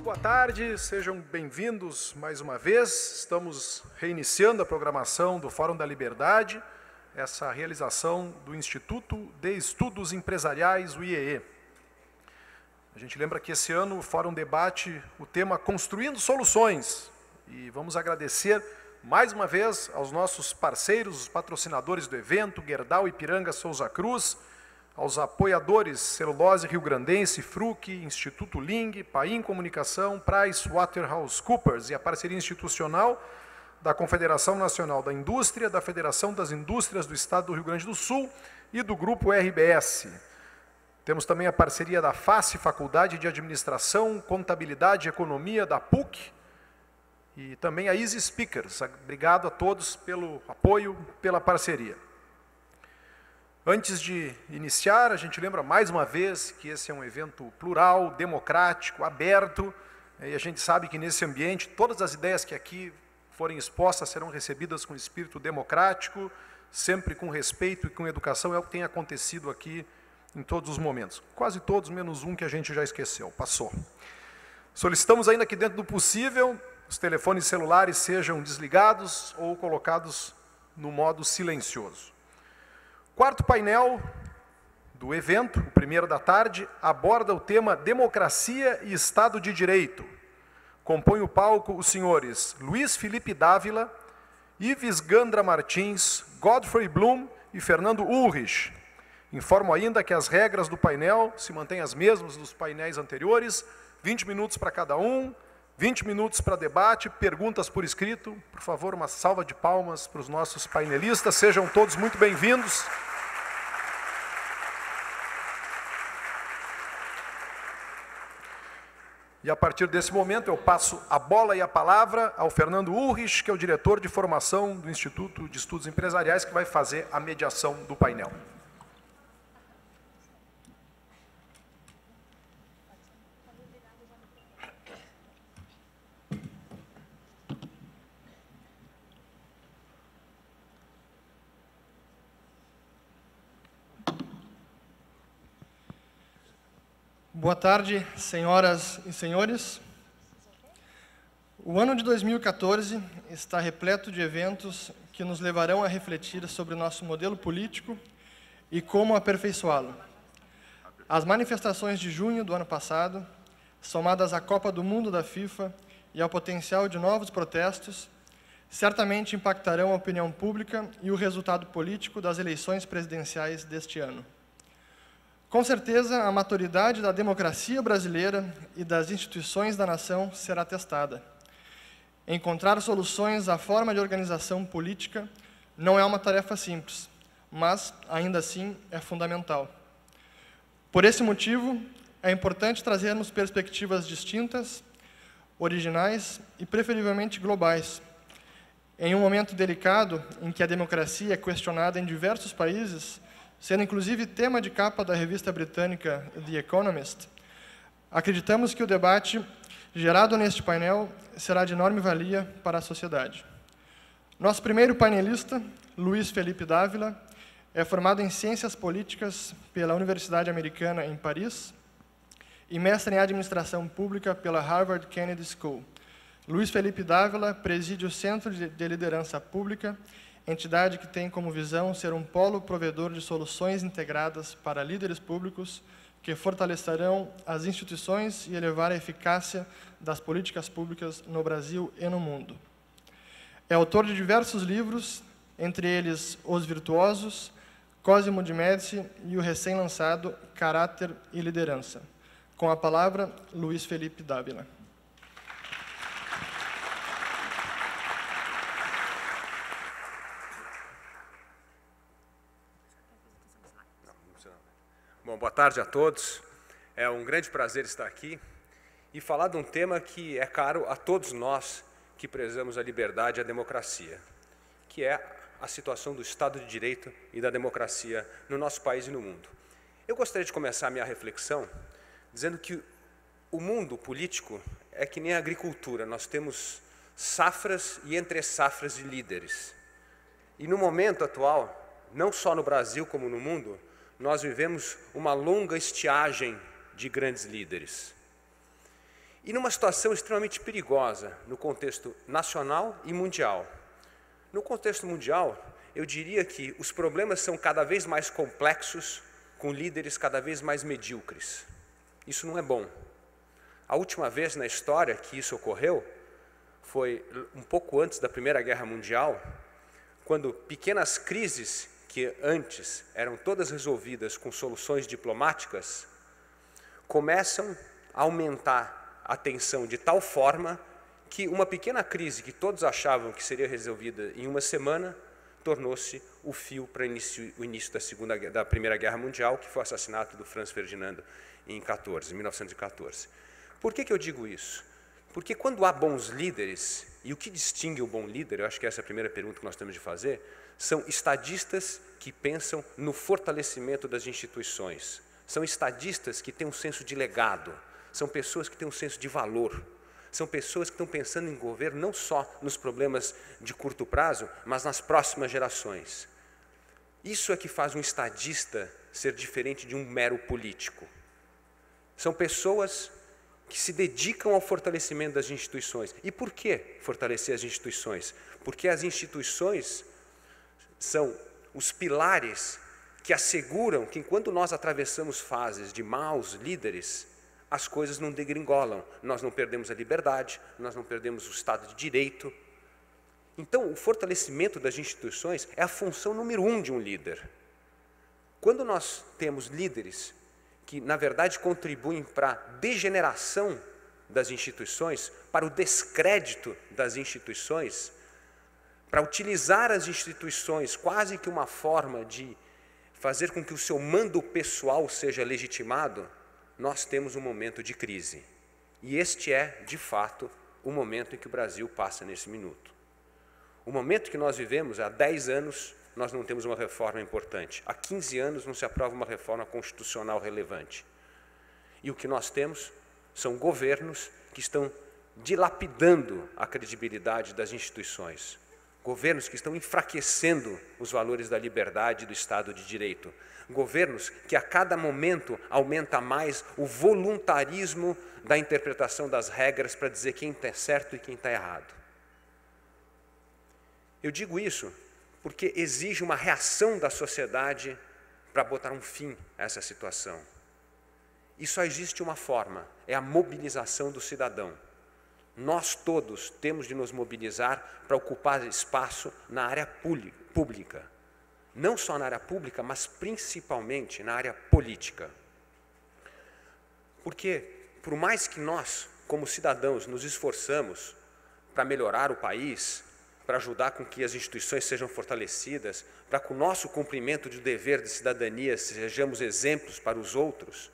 boa tarde, sejam bem-vindos mais uma vez. Estamos reiniciando a programação do Fórum da Liberdade, essa realização do Instituto de Estudos Empresariais, o IEE. A gente lembra que esse ano o Fórum debate o tema Construindo Soluções, e vamos agradecer mais uma vez aos nossos parceiros, os patrocinadores do evento, Gerdau Ipiranga Souza Cruz, aos apoiadores Celulose Rio Grandense, Fruc, Instituto Ling, Paim Comunicação, PricewaterhouseCoopers e a parceria institucional da Confederação Nacional da Indústria, da Federação das Indústrias do Estado do Rio Grande do Sul e do Grupo RBS. Temos também a parceria da FACE, Faculdade de Administração, Contabilidade e Economia, da PUC, e também a Easy Speakers. Obrigado a todos pelo apoio, pela parceria. Antes de iniciar, a gente lembra mais uma vez que esse é um evento plural, democrático, aberto, e a gente sabe que nesse ambiente todas as ideias que aqui forem expostas serão recebidas com espírito democrático, sempre com respeito e com educação. É o que tem acontecido aqui em todos os momentos. Quase todos, menos um que a gente já esqueceu, passou. Solicitamos ainda que, dentro do possível, os telefones celulares sejam desligados ou colocados no modo silencioso. Quarto painel do evento, o primeiro da tarde, aborda o tema Democracia e Estado de Direito. Compõe o palco os senhores Luiz Felipe Dávila, Ives Gandra Martins, Godfrey Bloom e Fernando Ulrich. Informo ainda que as regras do painel se mantêm as mesmas dos painéis anteriores, 20 minutos para cada um, 20 minutos para debate, perguntas por escrito. Por favor, uma salva de palmas para os nossos painelistas. Sejam todos muito bem-vindos. E a partir desse momento eu passo a bola e a palavra ao Fernando Ulrich, que é o diretor de formação do Instituto de Estudos Empresariais, que vai fazer a mediação do painel. Boa tarde, senhoras e senhores. O ano de 2014 está repleto de eventos que nos levarão a refletir sobre o nosso modelo político e como aperfeiçoá-lo. As manifestações de junho do ano passado, somadas à Copa do Mundo da FIFA e ao potencial de novos protestos, certamente impactarão a opinião pública e o resultado político das eleições presidenciais deste ano. Com certeza, a maturidade da democracia brasileira e das instituições da nação será testada. Encontrar soluções à forma de organização política não é uma tarefa simples, mas, ainda assim, é fundamental. Por esse motivo, é importante trazermos perspectivas distintas, originais e, preferivelmente, globais. Em um momento delicado, em que a democracia é questionada em diversos países, sendo inclusive tema de capa da revista britânica The Economist, acreditamos que o debate gerado neste painel será de enorme valia para a sociedade. Nosso primeiro painelista, Luiz Felipe Dávila, é formado em Ciências Políticas pela Universidade Americana em Paris e mestre em Administração Pública pela Harvard Kennedy School. Luiz Felipe Dávila preside o Centro de Liderança Pública, entidade que tem como visão ser um polo provedor de soluções integradas para líderes públicos que fortalecerão as instituições e elevar a eficácia das políticas públicas no Brasil e no mundo. É autor de diversos livros, entre eles Os Virtuosos, Cosimo de Médici e o recém-lançado Caráter e Liderança. Com a palavra, Luiz Felipe Dávila. Bom, boa tarde a todos. É um grande prazer estar aqui e falar de um tema que é caro a todos nós que prezamos a liberdade e a democracia, que é a situação do Estado de Direito e da democracia no nosso país e no mundo. Eu gostaria de começar a minha reflexão dizendo que o mundo político é que nem a agricultura. Nós temos safras e entre-safras de líderes. E no momento atual, não só no Brasil como no mundo, nós vivemos uma longa estiagem de grandes líderes. E numa situação extremamente perigosa no contexto nacional e mundial. No contexto mundial, eu diria que os problemas são cada vez mais complexos, com líderes cada vez mais medíocres. Isso não é bom. A última vez na história que isso ocorreu foi um pouco antes da Primeira Guerra Mundial, quando pequenas crises que antes eram todas resolvidas com soluções diplomáticas, começam a aumentar a tensão de tal forma que uma pequena crise que todos achavam que seria resolvida em uma semana, tornou-se o fio para o início da Primeira Guerra Mundial, que foi o assassinato do Franz Ferdinand em 1914. Por que eu digo isso? Porque quando há bons líderes, e o que distingue o bom líder, eu acho que essa é a primeira pergunta que nós temos de fazer, são estadistas que pensam no fortalecimento das instituições. São estadistas que têm um senso de legado, são pessoas que têm um senso de valor, são pessoas que estão pensando em governo não só nos problemas de curto prazo, mas nas próximas gerações. Isso é que faz um estadista ser diferente de um mero político. São pessoas que se dedicam ao fortalecimento das instituições. E por que fortalecer as instituições? Porque as instituições são os pilares que asseguram que, enquanto nós atravessamos fases de maus líderes, as coisas não degringolam, nós não perdemos a liberdade, nós não perdemos o Estado de Direito. Então, o fortalecimento das instituições é a função número 1 de um líder. Quando nós temos líderes que, na verdade, contribuem para a degeneração das instituições, para o descrédito das instituições, para utilizar as instituições quase que uma forma de fazer com que o seu mando pessoal seja legitimado, nós temos um momento de crise. E este é, de fato, o momento em que o Brasil passa nesse minuto. O momento que nós vivemos, há 10 anos, nós não temos uma reforma importante. Há 15 anos não se aprova uma reforma constitucional relevante. E o que nós temos são governos que estão dilapidando a credibilidade das instituições. Governos que estão enfraquecendo os valores da liberdade e do Estado de Direito. Governos que a cada momento aumenta mais o voluntarismo da interpretação das regras para dizer quem está certo e quem está errado. Eu digo isso porque exige uma reação da sociedade para botar um fim a essa situação. E só existe uma forma, é a mobilização do cidadão. Nós todos temos de nos mobilizar para ocupar espaço na área pública. Não só na área pública, mas principalmente na área política. Porque, por mais que nós, como cidadãos, nos esforçamos para melhorar o país, para ajudar com que as instituições sejam fortalecidas, para que o nosso cumprimento de dever de cidadania sejamos exemplos para os outros,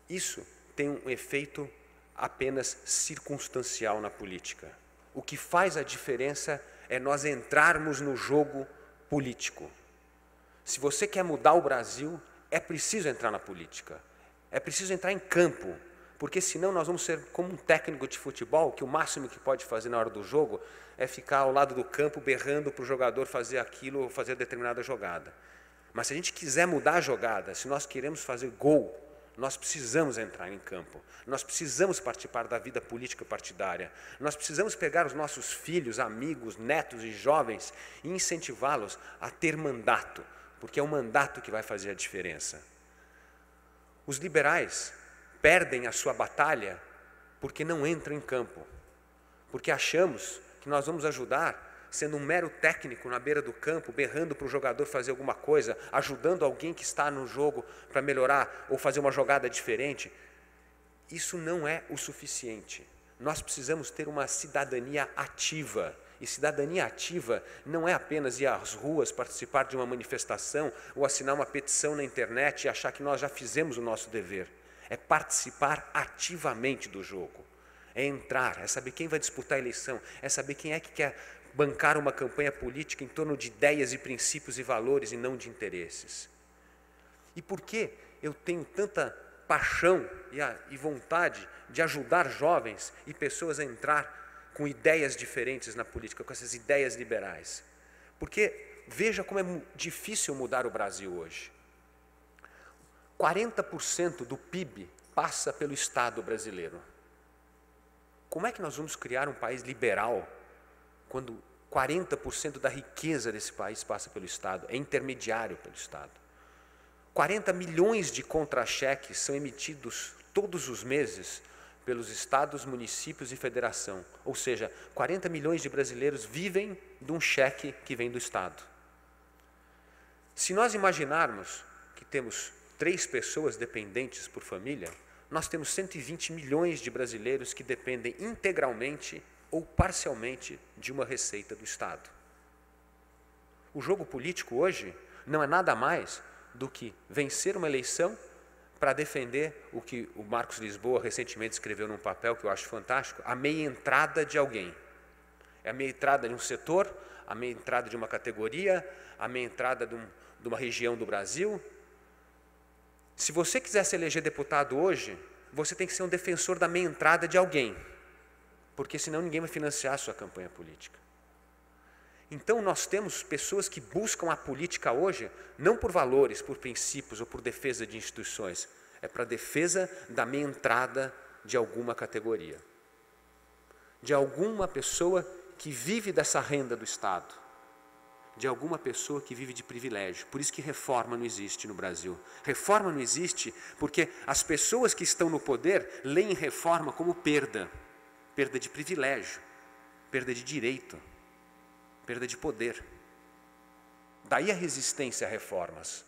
isso tem um efeito apenas circunstancial na política. O que faz a diferença é nós entrarmos no jogo político. Se você quer mudar o Brasil, é preciso entrar na política. É preciso entrar em campo, porque senão nós vamos ser como um técnico de futebol, que o máximo que pode fazer na hora do jogo é ficar ao lado do campo berrando para o jogador fazer aquilo ou fazer determinada jogada. Mas se a gente quiser mudar a jogada, se nós queremos fazer gol, nós precisamos entrar em campo, nós precisamos participar da vida política partidária, nós precisamos pegar os nossos filhos, amigos, netos e jovens e incentivá-los a ter mandato, porque é o mandato que vai fazer a diferença. Os liberais perdem a sua batalha porque não entram em campo, porque achamos que nós vamos ajudar sendo um mero técnico na beira do campo, berrando para o jogador fazer alguma coisa, ajudando alguém que está no jogo para melhorar ou fazer uma jogada diferente. Isso não é o suficiente. Nós precisamos ter uma cidadania ativa. E cidadania ativa não é apenas ir às ruas, participar de uma manifestação ou assinar uma petição na internet e achar que nós já fizemos o nosso dever. É participar ativamente do jogo. É entrar, é saber quem vai disputar a eleição, é saber quem é que quer bancar uma campanha política em torno de ideias e princípios e valores e não de interesses. E por que eu tenho tanta paixão e vontade de ajudar jovens e pessoas a entrar com ideias diferentes na política, com essas ideias liberais? Porque veja como é difícil mudar o Brasil hoje. 40% do PIB passa pelo Estado brasileiro. Como é que nós vamos criar um país liberal quando 40% da riqueza desse país passa pelo Estado, é intermediário pelo Estado? 40 milhões de contra-cheques são emitidos todos os meses pelos estados, municípios e federação. Ou seja, 40 milhões de brasileiros vivem de um cheque que vem do Estado. Se nós imaginarmos que temos 3 pessoas dependentes por família, nós temos 120 milhões de brasileiros que dependem integralmente ou parcialmente de uma receita do Estado. O jogo político hoje não é nada mais do que vencer uma eleição para defender o que o Marcos Lisboa recentemente escreveu num papel que eu acho fantástico, a meia entrada de alguém. É a meia entrada de um setor, a meia entrada de uma categoria, a meia entrada de uma região do Brasil. Se você quiser se eleger deputado hoje, você tem que ser um defensor da meia entrada de alguém, porque senão ninguém vai financiar a sua campanha política. Então nós temos pessoas que buscam a política hoje, não por valores, por princípios ou por defesa de instituições, é para a defesa da meia entrada de alguma categoria, de alguma pessoa que vive dessa renda do Estado, de alguma pessoa que vive de privilégio. Por isso que reforma não existe no Brasil. Reforma não existe porque as pessoas que estão no poder leem reforma como perda, perda de privilégio, perda de direito, perda de poder. Daí a resistência a reformas.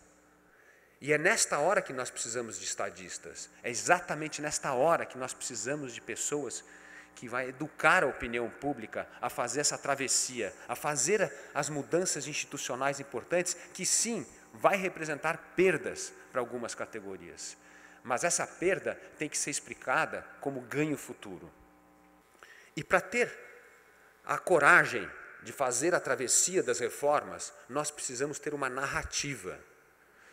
E é nesta hora que nós precisamos de estadistas. É exatamente nesta hora que nós precisamos de pessoas que vai educar a opinião pública a fazer essa travessia, a fazer as mudanças institucionais importantes, que sim, vai representar perdas para algumas categorias. Mas essa perda tem que ser explicada como ganho futuro. E para ter a coragem de fazer a travessia das reformas, nós precisamos ter uma narrativa.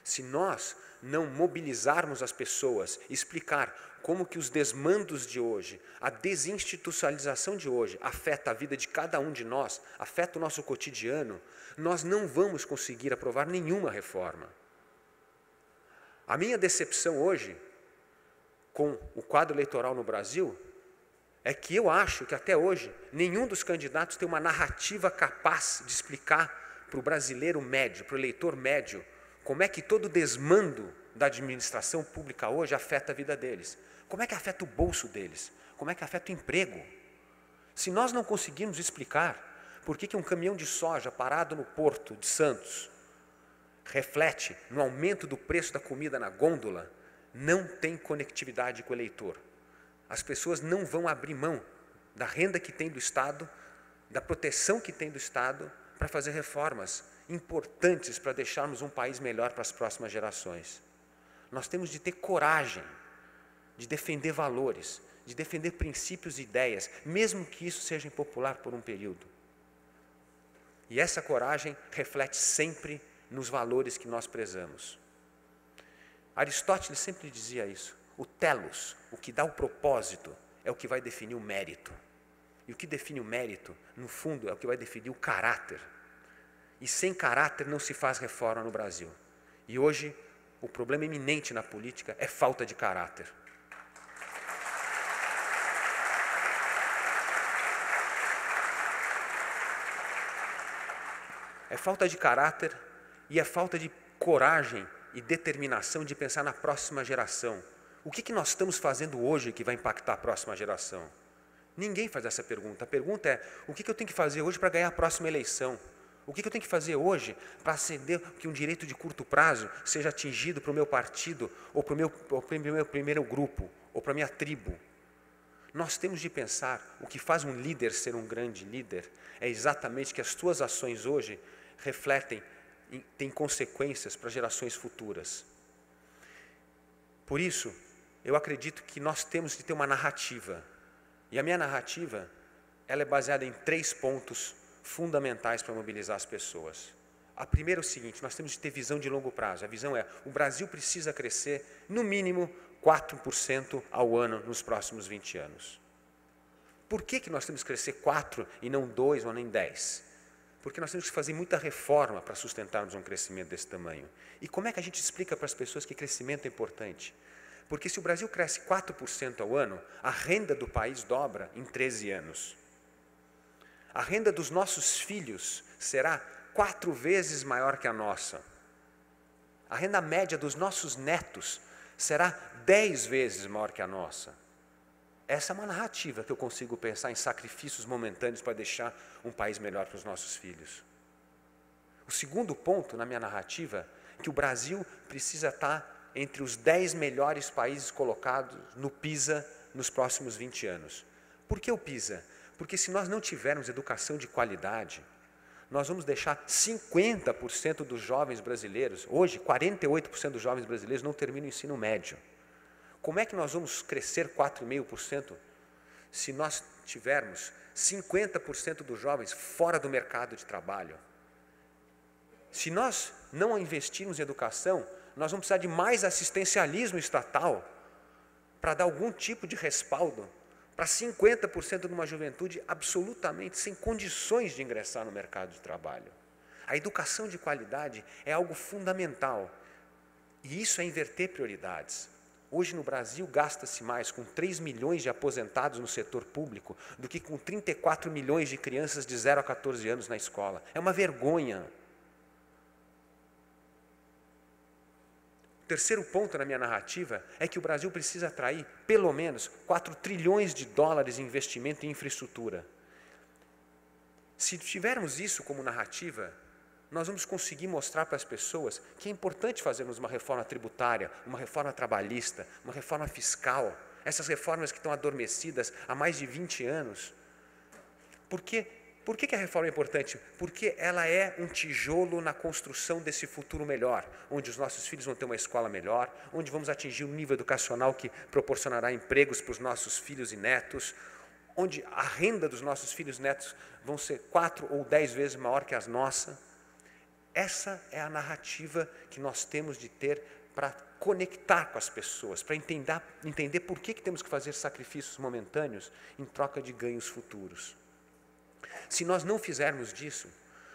Se nós não mobilizarmos as pessoas, explicar como que os desmandos de hoje, a desinstitucionalização de hoje, afeta a vida de cada um de nós, afeta o nosso cotidiano, nós não vamos conseguir aprovar nenhuma reforma. A minha decepção hoje, com o quadro eleitoral no Brasil, é que eu acho que até hoje nenhum dos candidatos tem uma narrativa capaz de explicar para o brasileiro médio, para o eleitor médio, como é que todo o desmando da administração pública hoje afeta a vida deles. Como é que afeta o bolso deles? Como é que afeta o emprego? Se nós não conseguirmos explicar por que um caminhão de soja parado no porto de Santos reflete no aumento do preço da comida na gôndola, não tem conectividade com o eleitor. As pessoas não vão abrir mão da renda que tem do Estado, da proteção que tem do Estado, para fazer reformas importantes para deixarmos um país melhor para as próximas gerações. Nós temos de ter coragem de defender valores, de defender princípios e ideias, mesmo que isso seja impopular por um período. E essa coragem reflete sempre nos valores que nós prezamos. Aristóteles sempre dizia isso. O telos, o que dá o propósito, é o que vai definir o mérito. E o que define o mérito, no fundo, é o que vai definir o caráter. E sem caráter não se faz reforma no Brasil. E hoje, o problema eminente na política é falta de caráter. É falta de caráter e é falta de coragem e determinação de pensar na próxima geração. O que nós estamos fazendo hoje que vai impactar a próxima geração? Ninguém faz essa pergunta. A pergunta é, o que eu tenho que fazer hoje para ganhar a próxima eleição? O que eu tenho que fazer hoje para acender que um direito de curto prazo seja atingido para o meu partido, ou para o meu primeiro grupo, ou para a minha tribo? Nós temos de pensar, o que faz um líder ser um grande líder, é exatamente que as suas ações hoje refletem, têm consequências para gerações futuras. Por isso, eu acredito que nós temos de ter uma narrativa. E a minha narrativa, ela é baseada em 3 pontos fundamentais para mobilizar as pessoas. A primeira é o seguinte, nós temos de ter visão de longo prazo. A visão é, o Brasil precisa crescer, no mínimo, 4% ao ano nos próximos 20 anos. Por que nós temos que crescer 4 e não 2 ou nem 10? Porque nós temos que fazer muita reforma para sustentarmos um crescimento desse tamanho. E como é que a gente explica para as pessoas que crescimento é importante? Porque se o Brasil cresce 4% ao ano, a renda do país dobra em 13 anos. A renda dos nossos filhos será 4 vezes maior que a nossa. A renda média dos nossos netos será 10 vezes maior que a nossa. Essa é uma narrativa que eu consigo pensar em sacrifícios momentâneos para deixar um país melhor para os nossos filhos. O segundo ponto na minha narrativa é que o Brasil precisa estar entre os 10 melhores países colocados no PISA nos próximos 20 anos. Por que o PISA? Porque se nós não tivermos educação de qualidade, nós vamos deixar 50% dos jovens brasileiros, hoje 48% dos jovens brasileiros não terminam o ensino médio. Como é que nós vamos crescer 4,5% se nós tivermos 50% dos jovens fora do mercado de trabalho? Se nós não investirmos em educação, nós vamos precisar de mais assistencialismo estatal para dar algum tipo de respaldo para 50% de uma juventude absolutamente sem condições de ingressar no mercado de trabalho. A educação de qualidade é algo fundamental, e isso é inverter prioridades. Hoje no Brasil gasta-se mais com 3 milhões de aposentados no setor público do que com 34 milhões de crianças de 0 a 14 anos na escola. É uma vergonha. O terceiro ponto na minha narrativa é que o Brasil precisa atrair pelo menos 4 trilhões de dólares em investimento em infraestrutura. Se tivermos isso como narrativa, nós vamos conseguir mostrar para as pessoas que é importante fazermos uma reforma tributária, uma reforma trabalhista, uma reforma fiscal, essas reformas que estão adormecidas há mais de 20 anos. Por que a reforma é importante? Porque ela é um tijolo na construção desse futuro melhor, onde os nossos filhos vão ter uma escola melhor, onde vamos atingir um nível educacional que proporcionará empregos para os nossos filhos e netos, onde a renda dos nossos filhos e netos vão ser 4 ou 10 vezes maior que a nossa. Essa é a narrativa que nós temos de ter para conectar com as pessoas, para entender por que temos que fazer sacrifícios momentâneos em troca de ganhos futuros. Se nós não fizermos disso,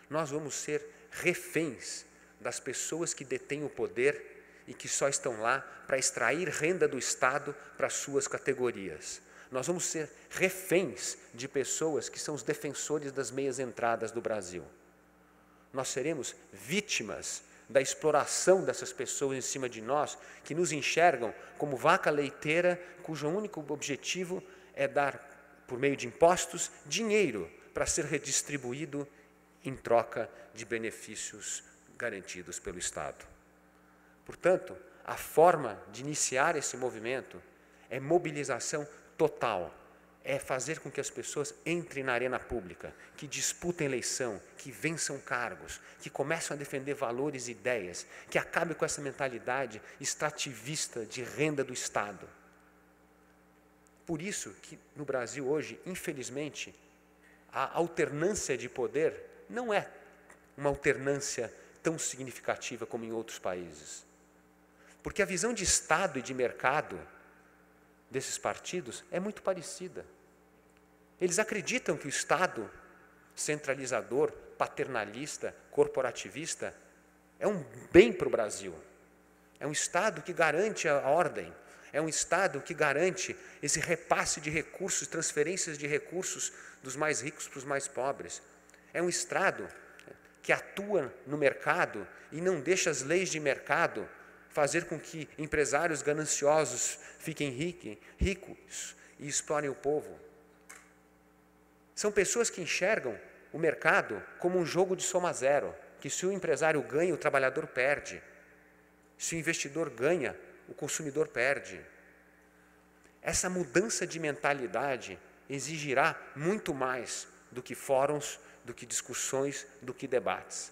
nós vamos ser reféns das pessoas que detêm o poder e que só estão lá para extrair renda do Estado para as suas categorias. Nós vamos ser reféns de pessoas que são os defensores das meias entradas do Brasil. Nós seremos vítimas da exploração dessas pessoas em cima de nós, que nos enxergam como vaca leiteira, cujo único objetivo é dar, por meio de impostos, dinheiro para ser redistribuído em troca de benefícios garantidos pelo Estado. Portanto, a forma de iniciar esse movimento é mobilização total, é fazer com que as pessoas entrem na arena pública, que disputem eleição, que vençam cargos, que começam a defender valores e ideias, que acabem com essa mentalidade extrativista de renda do Estado. Por isso que no Brasil hoje, infelizmente, a alternância de poder não é uma alternância tão significativa como em outros países. Porque a visão de Estado e de mercado desses partidos é muito parecida. Eles acreditam que o Estado centralizador, paternalista, corporativista, é um bem para o Brasil. É um Estado que garante a ordem, é um Estado que garante esse repasse de recursos, transferências de recursos dos mais ricos para os mais pobres. É um Estado que atua no mercado e não deixa as leis de mercado fazer com que empresários gananciosos fiquem ricos e explorem o povo. São pessoas que enxergam o mercado como um jogo de soma zero, que se o empresário ganha, o trabalhador perde. Se o investidor ganha, o consumidor perde. Essa mudança de mentalidade exigirá muito mais do que fóruns, do que discussões, do que debates.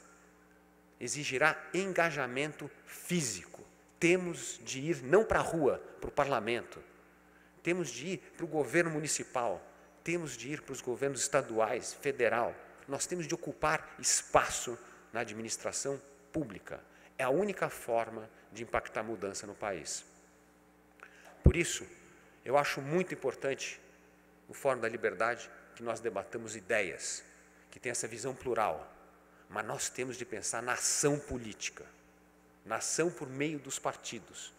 Exigirá engajamento físico. Temos de ir não para a rua, para o parlamento. Temos de ir para o governo municipal. Temos de ir para os governos estaduais, federal. Nós temos de ocupar espaço na administração pública. É a única forma de impactar a mudança no país. Por isso, eu acho muito importante, no Fórum da Liberdade, que nós debatamos ideias, que tem essa visão plural, mas nós temos de pensar na ação política, na ação por meio dos partidos.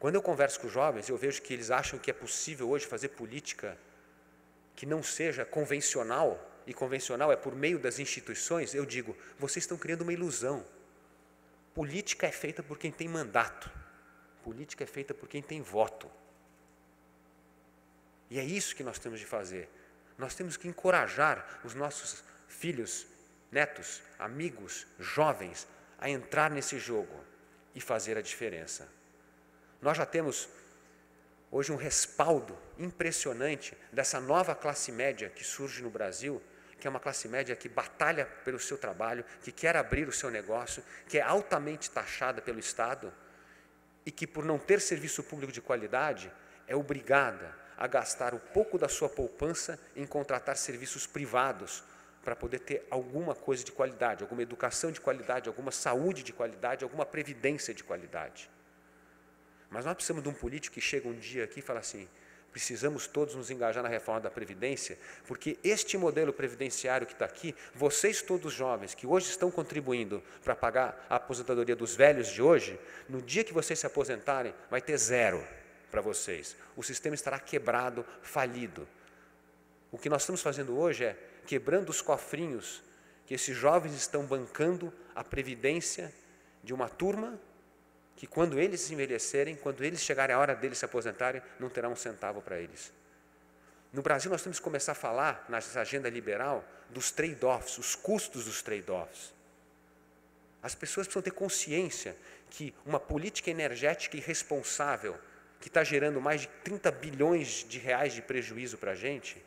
Quando eu converso com os jovens, eu vejo que eles acham que é possível hoje fazer política que não seja convencional, e convencional é por meio das instituições. Eu digo, vocês estão criando uma ilusão. Política é feita por quem tem mandato. Política é feita por quem tem voto. E é isso que nós temos de fazer. Nós temos que encorajar os nossos filhos, netos, amigos, jovens, a entrar nesse jogo e fazer a diferença. Nós já temos hoje um respaldo impressionante dessa nova classe média que surge no Brasil, que é uma classe média que batalha pelo seu trabalho, que quer abrir o seu negócio, que é altamente taxada pelo Estado e que, por não ter serviço público de qualidade, é obrigada a gastar um pouco da sua poupança em contratar serviços privados para poder ter alguma coisa de qualidade, alguma educação de qualidade, alguma saúde de qualidade, alguma previdência de qualidade. Mas nós precisamos de um político que chega um dia aqui e fala assim, precisamos todos nos engajar na reforma da Previdência, porque este modelo previdenciário que está aqui, vocês todos jovens que hoje estão contribuindo para pagar a aposentadoria dos velhos de hoje, no dia que vocês se aposentarem, vai ter zero para vocês. O sistema estará quebrado, falido. O que nós estamos fazendo hoje é quebrando os cofrinhos que esses jovens estão bancando a previdência de uma turma que, quando eles se envelhecerem, quando eles chegarem a hora deles se aposentarem, não terá um centavo para eles. No Brasil, nós temos que começar a falar, nessa agenda liberal, dos trade-offs, os custos dos trade-offs. As pessoas precisam ter consciência que uma política energética irresponsável, que está gerando mais de 30 bilhões de reais de prejuízo para a gente,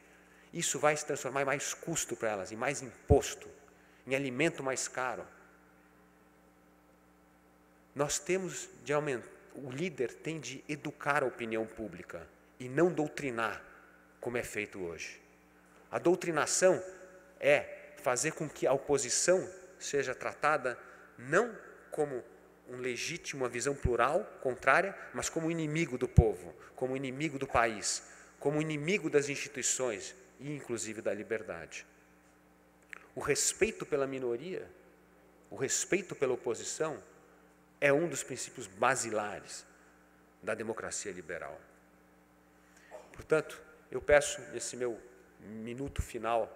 isso vai se transformar em mais custo para elas, em mais imposto, em alimento mais caro. Nós temos de aumentar, o líder tem de educar a opinião pública e não doutrinar, como é feito hoje. A doutrinação é fazer com que a oposição seja tratada não como um legítimo, uma visão plural, contrária, mas como inimigo do povo, como inimigo do país, como inimigo das instituições e inclusive da liberdade. O respeito pela minoria, o respeito pela oposição, é um dos princípios basilares da democracia liberal. Portanto, eu peço, nesse meu minuto final,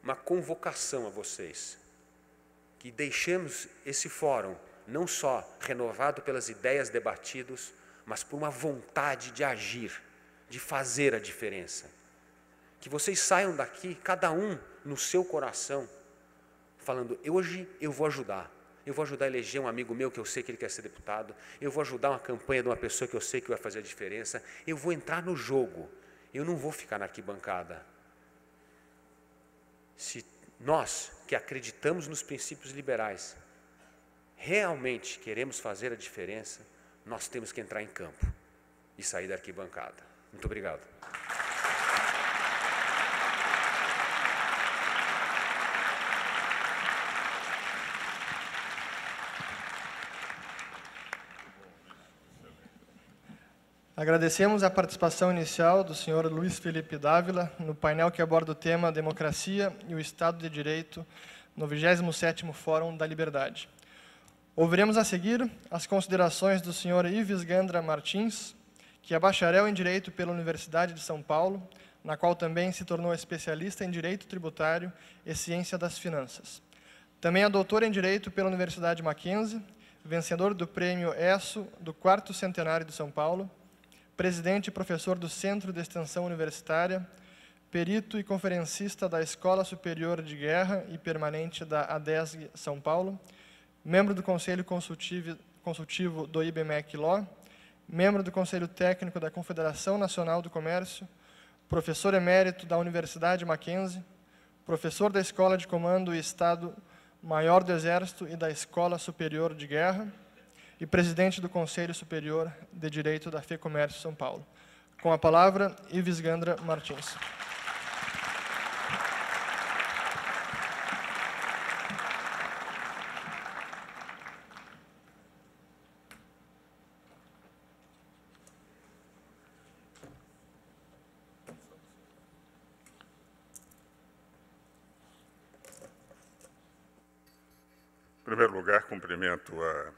uma convocação a vocês, que deixemos esse fórum não só renovado pelas ideias debatidas, mas por uma vontade de agir, de fazer a diferença. Que vocês saiam daqui, cada um no seu coração, falando, hoje eu vou ajudar. Eu vou ajudar a eleger um amigo meu que eu sei que ele quer ser deputado. Eu vou ajudar uma campanha de uma pessoa que eu sei que vai fazer a diferença. Eu vou entrar no jogo. Eu não vou ficar na arquibancada. Se nós, que acreditamos nos princípios liberais, realmente queremos fazer a diferença, nós temos que entrar em campo e sair da arquibancada. Muito obrigado. Agradecemos a participação inicial do senhor Luiz Felipe Dávila no painel que aborda o tema Democracia e o Estado de Direito no 27º Fórum da Liberdade. Ouviremos a seguir as considerações do senhor Ives Gandra Martins, que é bacharel em Direito pela Universidade de São Paulo, na qual também se tornou especialista em Direito Tributário e Ciência das Finanças. Também é doutor em Direito pela Universidade Mackenzie, vencedor do Prêmio ESSO do 4º Centenário de São Paulo, presidente e professor do Centro de Extensão Universitária, perito e conferencista da Escola Superior de Guerra e Permanente da ADESG São Paulo, membro do Conselho Consultivo do IBMEC Law, membro do Conselho Técnico da Confederação Nacional do Comércio, professor emérito da Universidade Mackenzie, professor da Escola de Comando e Estado-Maior do Exército e da Escola Superior de Guerra, e presidente do Conselho Superior de Direito da FEComércio São Paulo. Com a palavra, Ives Gandra Martins. Em primeiro lugar, cumprimento a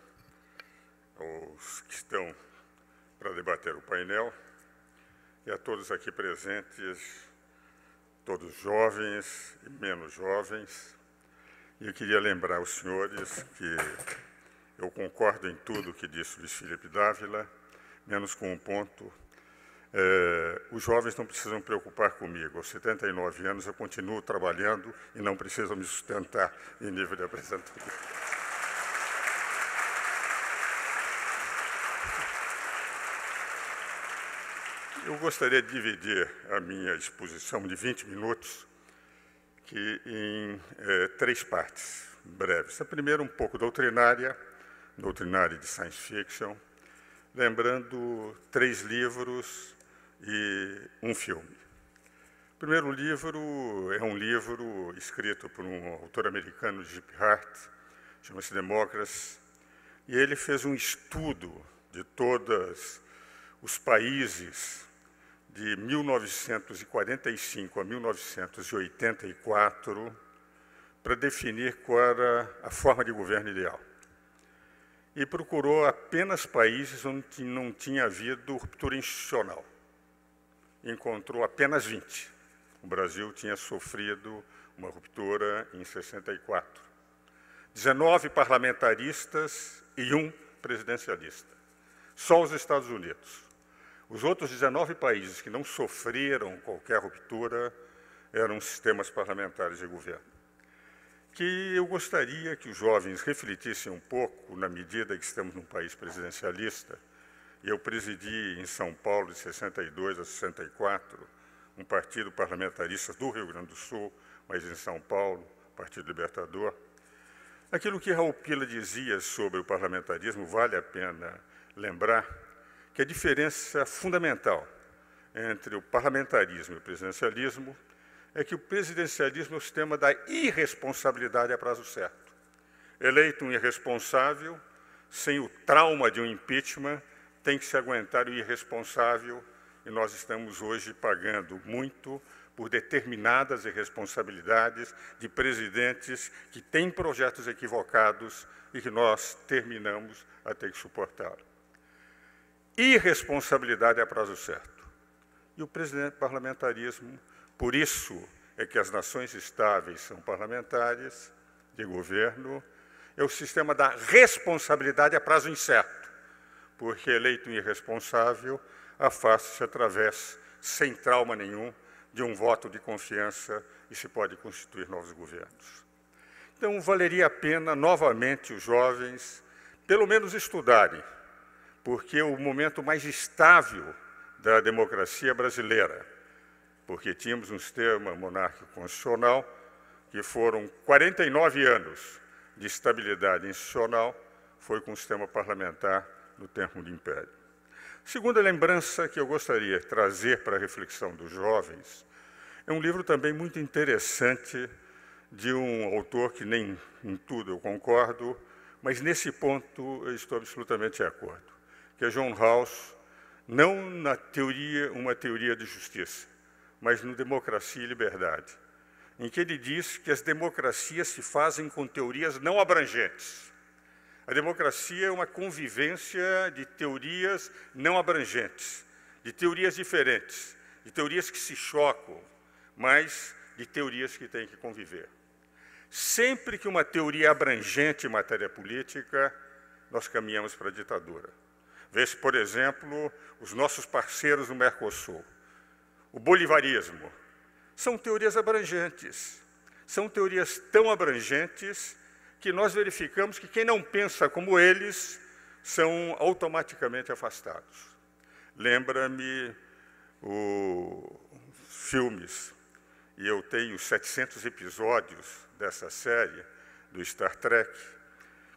aos que estão para debater o painel e a todos aqui presentes, todos jovens e menos jovens. E eu queria lembrar aos senhores que eu concordo em tudo que disse o Luiz Felipe Dávila, menos com um ponto. Os jovens não precisam preocupar comigo. Aos 79 anos eu continuo trabalhando e não precisam me sustentar em nível de apresentador. Eu gostaria de dividir a minha exposição de 20 minutos em 3 partes breves. A primeira um pouco doutrinária de science fiction, lembrando 3 livros e um filme. O primeiro livro é um livro escrito por um autor americano, Jeep Hart, chama-se Democracy, e ele fez um estudo de todos os países de 1945 a 1984 para definir qual era a forma de governo ideal. E procurou apenas países onde não tinha havido ruptura institucional. Encontrou apenas 20. O Brasil tinha sofrido uma ruptura em 64. 19 parlamentaristas e 1 presidencialista. Só os Estados Unidos. Os outros 19 países que não sofreram qualquer ruptura eram sistemas parlamentares de governo. Que eu gostaria que os jovens refletissem um pouco, na medida que estamos num país presidencialista. Eu presidi em São Paulo, de 62 a 64, um partido parlamentarista do Rio Grande do Sul, mas em São Paulo, Partido Libertador. Aquilo que Raul Pila dizia sobre o parlamentarismo, vale a pena lembrar, que a diferença fundamental entre o parlamentarismo e o presidencialismo é que o presidencialismo é o sistema da irresponsabilidade a prazo certo. Eleito um irresponsável, sem o trauma de um impeachment, tem que se aguentar o irresponsável, e nós estamos hoje pagando muito por determinadas irresponsabilidades de presidentes que têm projetos equivocados e que nós terminamos a ter que suportar. Irresponsabilidade a prazo certo. E o parlamentarismo, por isso é que as nações estáveis são parlamentares de governo, é o sistema da responsabilidade a prazo incerto, porque eleito um irresponsável, afasta-se através, sem trauma nenhum, de um voto de confiança e se pode constituir novos governos. Então, valeria a pena, novamente, os jovens, pelo menos estudarem, porque o momento mais estável da democracia brasileira, porque tínhamos um sistema monárquico constitucional que foram 49 anos de estabilidade institucional, foi com o sistema parlamentar no tempo do Império. Segunda lembrança que eu gostaria de trazer para a reflexão dos jovens é um livro também muito interessante de um autor que nem em tudo eu concordo, mas nesse ponto eu estou absolutamente de acordo, que é John Rawls, não na teoria, uma teoria de justiça, mas no Democracia e Liberdade, em que ele diz que as democracias se fazem com teorias não abrangentes. A democracia é uma convivência de teorias não abrangentes, de teorias diferentes, de teorias que se chocam, mas de teorias que têm que conviver. Sempre que uma teoria é abrangente em matéria política, nós caminhamos para a ditadura. Vê-se, por exemplo, os nossos parceiros no Mercosul. O bolivarismo. São teorias abrangentes. São teorias tão abrangentes que nós verificamos que quem não pensa como eles são automaticamente afastados. Lembra-me os filmes, e eu tenho 700 episódios dessa série do Star Trek,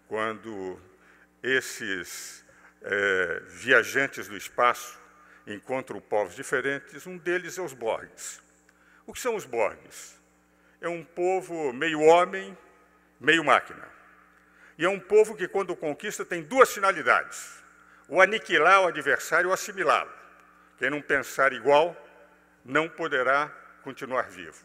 quando esses viajantes do espaço encontram povos diferentes, um deles é os Borgs. O que são os Borgs? É um povo meio homem, meio máquina. E é um povo que, quando conquista, tem 2 finalidades: o aniquilar o adversário ou assimilá-lo. Quem não pensar igual não poderá continuar vivo.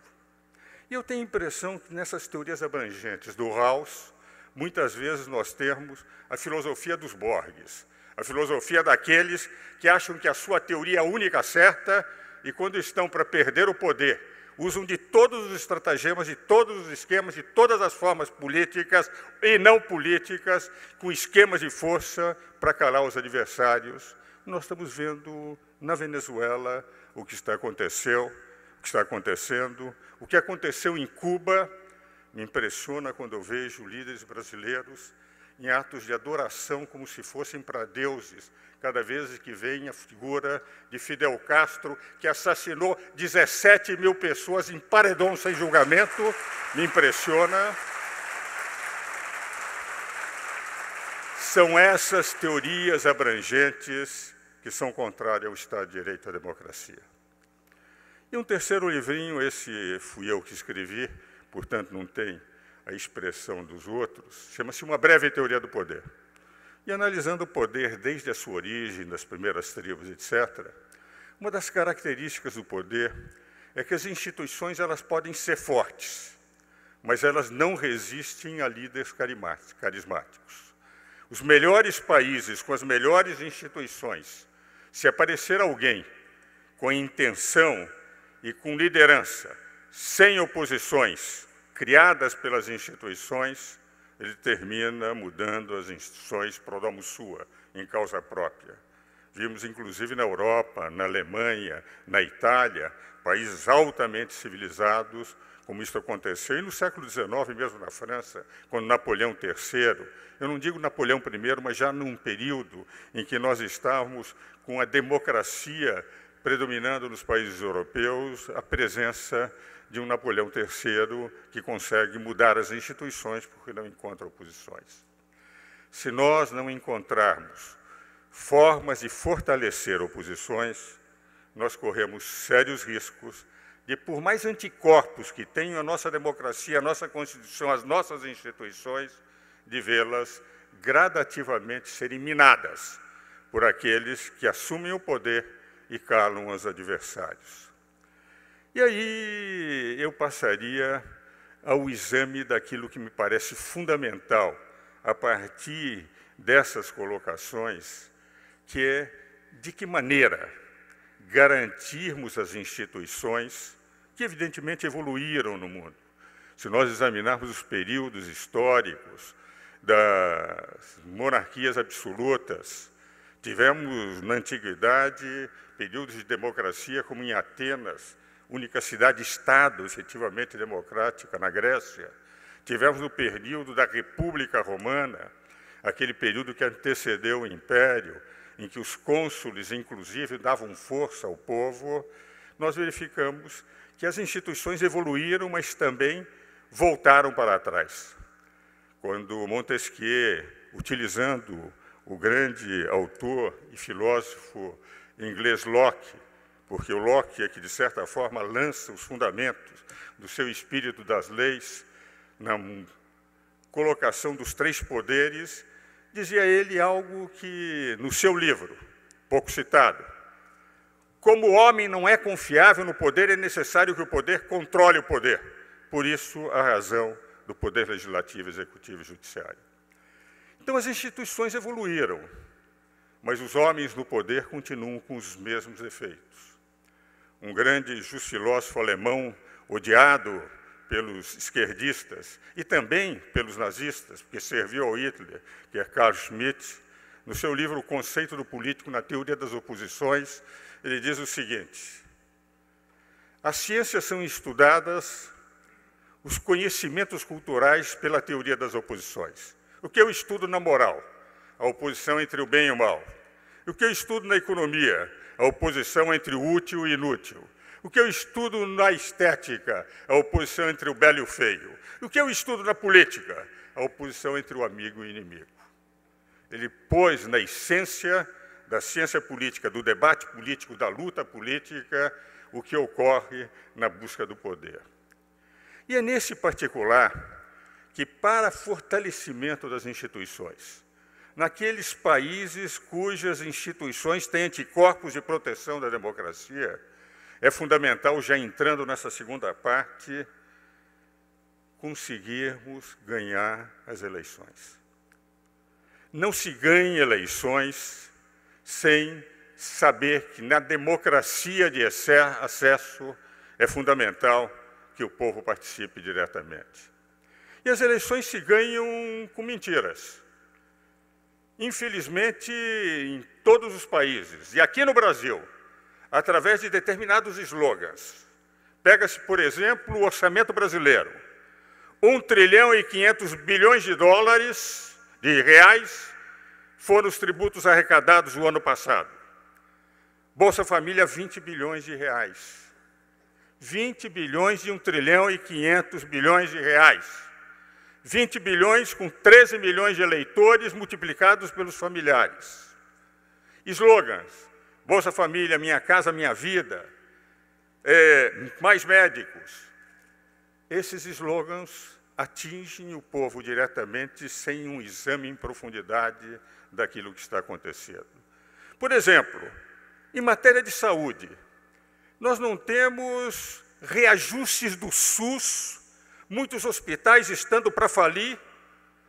E eu tenho a impressão que nessas teorias abrangentes do Rawls, muitas vezes nós temos a filosofia dos Borges, a filosofia daqueles que acham que a sua teoria é a única certa e, quando estão para perder o poder, usam de todos os estratagemas, de todos os esquemas, de todas as formas políticas e não políticas, com esquemas de força para calar os adversários. Nós estamos vendo na Venezuela o que está acontecendo, o que aconteceu em Cuba. Me impressiona quando eu vejo líderes brasileiros em atos de adoração como se fossem para deuses, cada vez que vem a figura de Fidel Castro, que assassinou 17 mil pessoas em paredão sem julgamento. Me impressiona. São essas teorias abrangentes que são contrárias ao Estado de Direito e à democracia. E um terceiro livrinho, esse fui eu que escrevi, portanto não tem a expressão dos outros, chama-se Uma Breve Teoria do Poder. E analisando o poder desde a sua origem, das primeiras tribos, etc., uma das características do poder é que as instituições elas podem ser fortes, mas elas não resistem a líderes carismáticos. Os melhores países, com as melhores instituições, se aparecer alguém com intenção e com liderança, sem oposições, criadas pelas instituições, ele termina mudando as instituições pro domo sua, em causa própria. Vimos, inclusive, na Europa, na Alemanha, na Itália, países altamente civilizados, como isso aconteceu, e no século XIX, mesmo na França, quando Napoleão III, eu não digo Napoleão I, mas já num período em que nós estávamos com a democracia predominando nos países europeus, a presença de um Napoleão III que consegue mudar as instituições porque não encontra oposições. Se nós não encontrarmos formas de fortalecer oposições, nós corremos sérios riscos de, por mais anticorpos que tenham a nossa democracia, a nossa Constituição, as nossas instituições, de vê-las gradativamente serem minadas por aqueles que assumem o poder e calam os adversários. E aí eu passaria ao exame daquilo que me parece fundamental, a partir dessas colocações, que é de que maneira garantirmos as instituições que, evidentemente, evoluíram no mundo. Se nós examinarmos os períodos históricos das monarquias absolutas, tivemos, na Antiguidade, períodos de democracia, como em Atenas, única cidade-estado efetivamente democrática na Grécia. Tivemos no período da República Romana, aquele período que antecedeu o Império, em que os cônsules, inclusive, davam força ao povo. Nós verificamos que as instituições evoluíram, mas também voltaram para trás. Quando Montesquieu, utilizando o grande autor e filósofo inglês Locke, porque o Locke é que, de certa forma, lança os fundamentos do seu espírito das leis na colocação dos três poderes, dizia ele algo que, no seu livro, pouco citado, como o homem não é confiável no poder, é necessário que o poder controle o poder. Por isso, a razão do poder legislativo, executivo e judiciário. Então, as instituições evoluíram, mas os homens no poder continuam com os mesmos defeitos. Um grande jusfilósofo alemão, odiado pelos esquerdistas e também pelos nazistas, porque serviu ao Hitler, que é Carl Schmitt, no seu livro O Conceito do Político na Teoria das Oposições, ele diz o seguinte: as ciências são estudadas, os conhecimentos culturais, pela teoria das oposições. O que eu estudo na moral? A oposição entre o bem e o mal. O que eu estudo na economia? A oposição entre o útil e inútil. O que eu estudo na estética? A oposição entre o belo e o feio. O que eu estudo na política? A oposição entre o amigo e o inimigo. Ele pôs na essência da ciência política, do debate político, da luta política, o que ocorre na busca do poder. E é nesse particular que, para fortalecimento das instituições, naqueles países cujas instituições têm anticorpos de proteção da democracia, é fundamental, já entrando nessa segunda parte, conseguirmos ganhar as eleições. Não se ganha eleições sem saber que na democracia de acesso é fundamental que o povo participe diretamente. E as eleições se ganham com mentiras. Infelizmente, em todos os países, e aqui no Brasil, através de determinados slogans. Pega-se, por exemplo, o orçamento brasileiro. 1,5 trilhão de reais foram os tributos arrecadados no ano passado. Bolsa Família, 20 bilhões de reais. 20 bilhões de 1,5 trilhão de reais. 20 bilhões com 13 milhões de eleitores multiplicados pelos familiares. Slogans: Bolsa Família, Minha Casa, Minha Vida, mais médicos. Esses slogans atingem o povo diretamente sem um exame em profundidade daquilo que está acontecendo. Por exemplo, em matéria de saúde, nós não temos reajustes do SUS, muitos hospitais estando para falir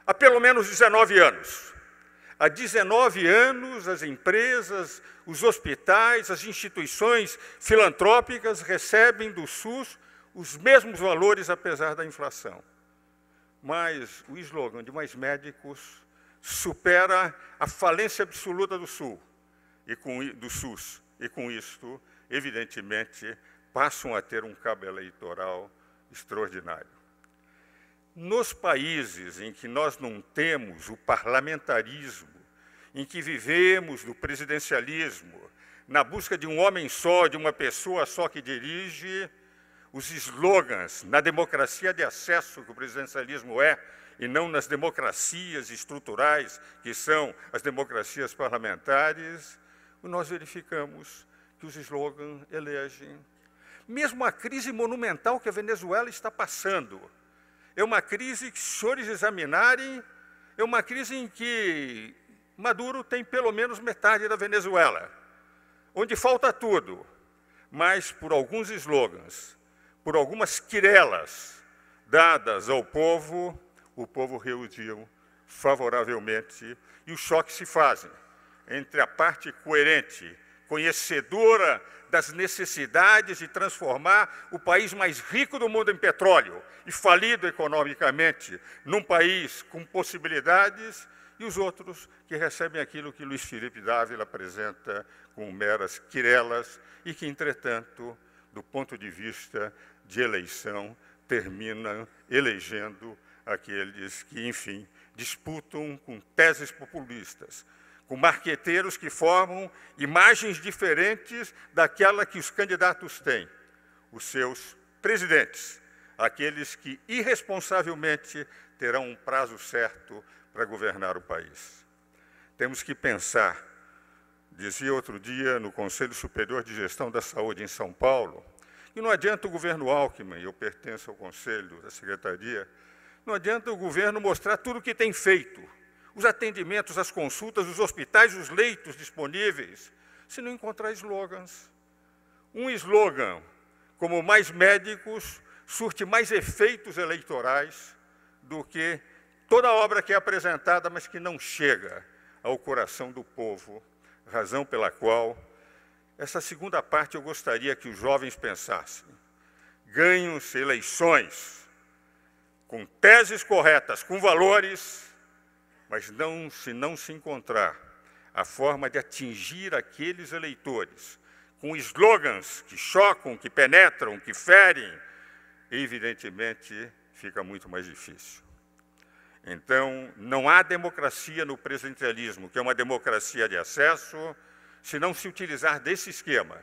há pelo menos 19 anos. Há 19 anos, as empresas, os hospitais, as instituições filantrópicas recebem do SUS os mesmos valores, apesar da inflação. Mas o slogan de mais médicos supera a falência absoluta do SUS. E com isto, evidentemente, passam a ter um cabo eleitoral extraordinário. Nos países em que nós não temos o parlamentarismo, em que vivemos do presidencialismo, na busca de um homem só, de uma pessoa só que dirige, os slogans na democracia de acesso que o presidencialismo é, e não nas democracias estruturais, que são as democracias parlamentares, nós verificamos que os slogans elegem. Mesmo a crise monumental que a Venezuela está passando, é uma crise que, se os senhores examinarem, é uma crise em que Maduro tem pelo menos metade da Venezuela, onde falta tudo, mas por alguns slogans, por algumas quirelas dadas ao povo, o povo reagiu favoravelmente e os choques se fazem entre a parte coerente, conhecedora das necessidades de transformar o país mais rico do mundo em petróleo e falido economicamente num país com possibilidades, e os outros que recebem aquilo que Luiz Felipe Dávila apresenta como meras quirelas e que, entretanto, do ponto de vista de eleição, terminam elegendo aqueles que, enfim, disputam com teses populistas, com marqueteiros que formam imagens diferentes daquela que os candidatos têm, os seus presidentes, aqueles que irresponsavelmente terão um prazo certo para governar o país. Temos que pensar, dizia outro dia no Conselho Superior de Gestão da Saúde em São Paulo, que não adianta o governo Alckmin, eu pertenço ao Conselho da Secretaria, não adianta o governo mostrar tudo o que tem feito, os atendimentos, as consultas, os hospitais, os leitos disponíveis, se não encontrar slogans. Um slogan como mais médicos surte mais efeitos eleitorais do que toda obra que é apresentada, mas que não chega ao coração do povo, razão pela qual essa segunda parte eu gostaria que os jovens pensassem. Ganham-se eleições com teses corretas, com valores, mas se não se encontrar a forma de atingir aqueles eleitores com slogans que chocam, que penetram, que ferem, evidentemente fica muito mais difícil. Então, não há democracia no presidencialismo, que é uma democracia de acesso, se não se utilizar desse esquema,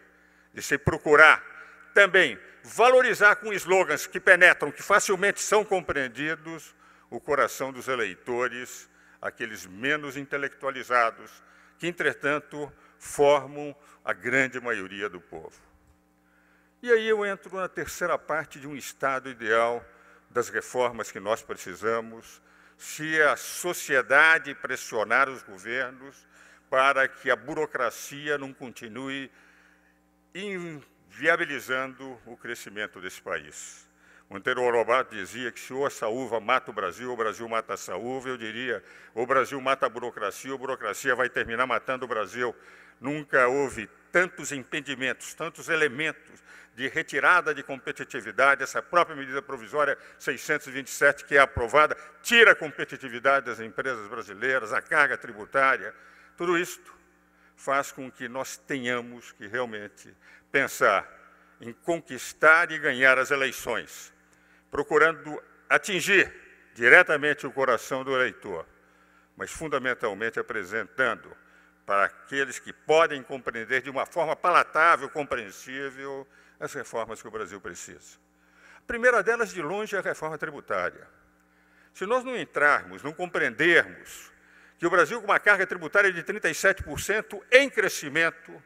de se procurar também valorizar com slogans que penetram, que facilmente são compreendidos, o coração dos eleitores, aqueles menos intelectualizados, que, entretanto, formam a grande maioria do povo. E aí eu entro na terceira parte de um Estado ideal das reformas que nós precisamos, se a sociedade pressionar os governos para que a burocracia não continue inviabilizando o crescimento desse país. Monteiro Lobato dizia que se ou a saúva mata o Brasil mata a saúva. Eu diria, o Brasil mata a burocracia vai terminar matando o Brasil. Nunca houve tantos impedimentos, tantos elementos de retirada de competitividade. Essa própria medida provisória 627, que é aprovada, tira a competitividade das empresas brasileiras, a carga tributária. Tudo isto faz com que nós tenhamos que realmente pensar em conquistar e ganhar as eleições, procurando atingir diretamente o coração do eleitor, mas fundamentalmente apresentando para aqueles que podem compreender de uma forma palatável, compreensível, as reformas que o Brasil precisa. A primeira delas, de longe, é a reforma tributária. Se nós não entrarmos, não compreendermos que o Brasil, com uma carga tributária de 37% em crescimento,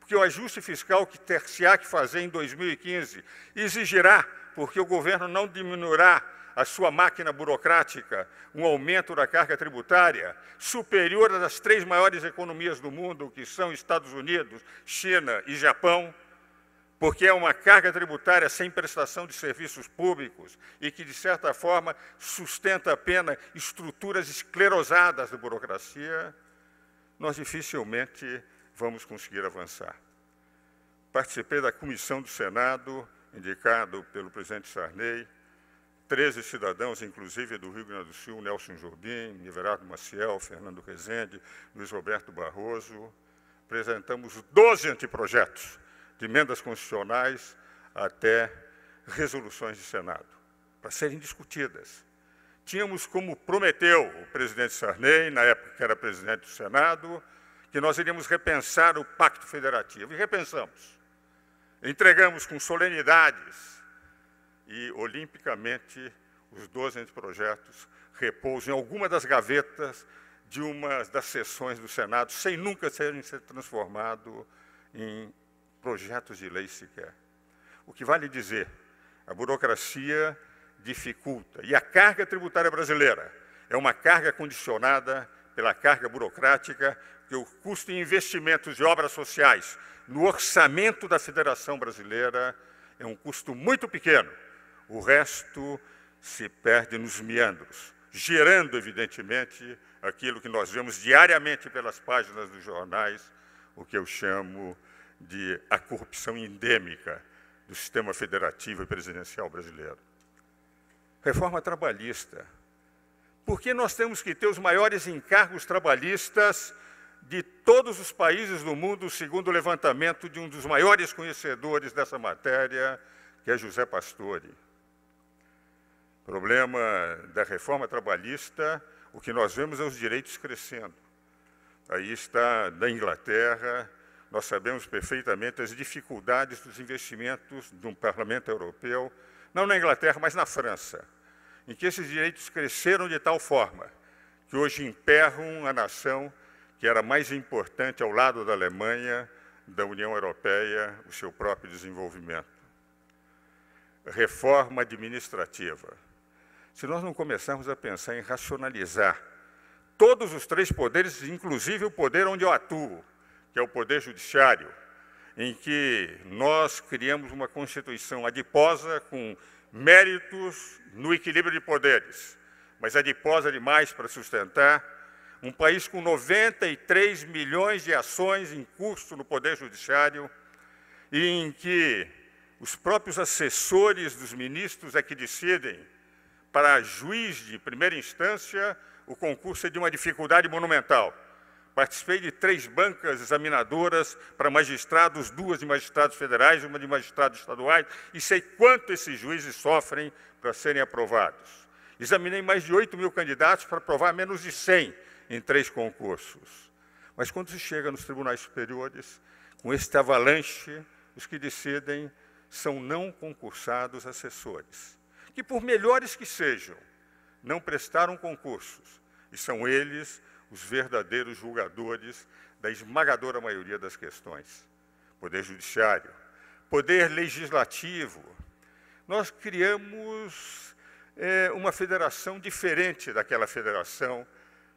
porque o ajuste fiscal que ter-se-á que fazer em 2015 exigirá, porque o governo não diminuirá a sua máquina burocrática, um aumento da carga tributária superior às 3 maiores economias do mundo, que são Estados Unidos, China e Japão, porque é uma carga tributária sem prestação de serviços públicos e que, de certa forma, sustenta apenas estruturas esclerosadas da burocracia, nós dificilmente vamos conseguir avançar. Participei da comissão do Senado, indicado pelo presidente Sarney, 13 cidadãos, inclusive do Rio Grande do Sul, Nelson Jobim, Everardo Maciel, Fernando Rezende, Luiz Roberto Barroso. Apresentamos 12 anteprojetos, de emendas constitucionais até resoluções de Senado, para serem discutidas. Tínhamos, como prometeu o presidente Sarney, na época que era presidente do Senado, que nós iríamos repensar o Pacto Federativo. E repensamos. Entregamos com solenidades e, olimpicamente, os 12 anteprojetos repousam em alguma das gavetas de uma das sessões do Senado, sem nunca serem transformados em projetos de lei sequer. O que vale dizer, a burocracia dificulta. E a carga tributária brasileira é uma carga condicionada pela carga burocrática, que o custo em investimentos de obras sociais no orçamento da Federação Brasileira é um custo muito pequeno. O resto se perde nos meandros, gerando, evidentemente, aquilo que nós vemos diariamente pelas páginas dos jornais, o que eu chamo de a corrupção endêmica do sistema federativo e presidencial brasileiro. Reforma trabalhista. Por que nós temos que ter os maiores encargos trabalhistas de todos os países do mundo, segundo o levantamento de um dos maiores conhecedores dessa matéria, que é José Pastore? O problema da reforma trabalhista, o que nós vemos é os direitos crescendo. Aí está da Inglaterra, nós sabemos perfeitamente as dificuldades dos investimentos do Parlamento Europeu, não na Inglaterra, mas na França, em que esses direitos cresceram de tal forma que hoje emperram a nação que era mais importante ao lado da Alemanha, da União Europeia, o seu próprio desenvolvimento. Reforma administrativa. Se nós não começarmos a pensar em racionalizar todos os 3 poderes, inclusive o poder onde eu atuo, que é o Poder Judiciário, em que nós criamos uma Constituição adiposa com méritos no equilíbrio de poderes, mas adiposa demais para sustentar, um país com 93 milhões de ações em curso no Poder Judiciário, e em que os próprios assessores dos ministros é que decidem, para juiz de primeira instância, o concurso é de uma dificuldade monumental. Participei de 3 bancas examinadoras para magistrados, 2 de magistrados federais, 1 de magistrados estaduais, e sei quanto esses juízes sofrem para serem aprovados. Examinei mais de 8 mil candidatos para aprovar menos de 100 em 3 concursos. Mas quando se chega nos tribunais superiores, com este avalanche, os que decidem são não concursados assessores, que, por melhores que sejam, não prestaram concursos, e são eles os verdadeiros julgadores da esmagadora maioria das questões. Poder Judiciário, Poder Legislativo. Nós criamos uma federação diferente daquela federação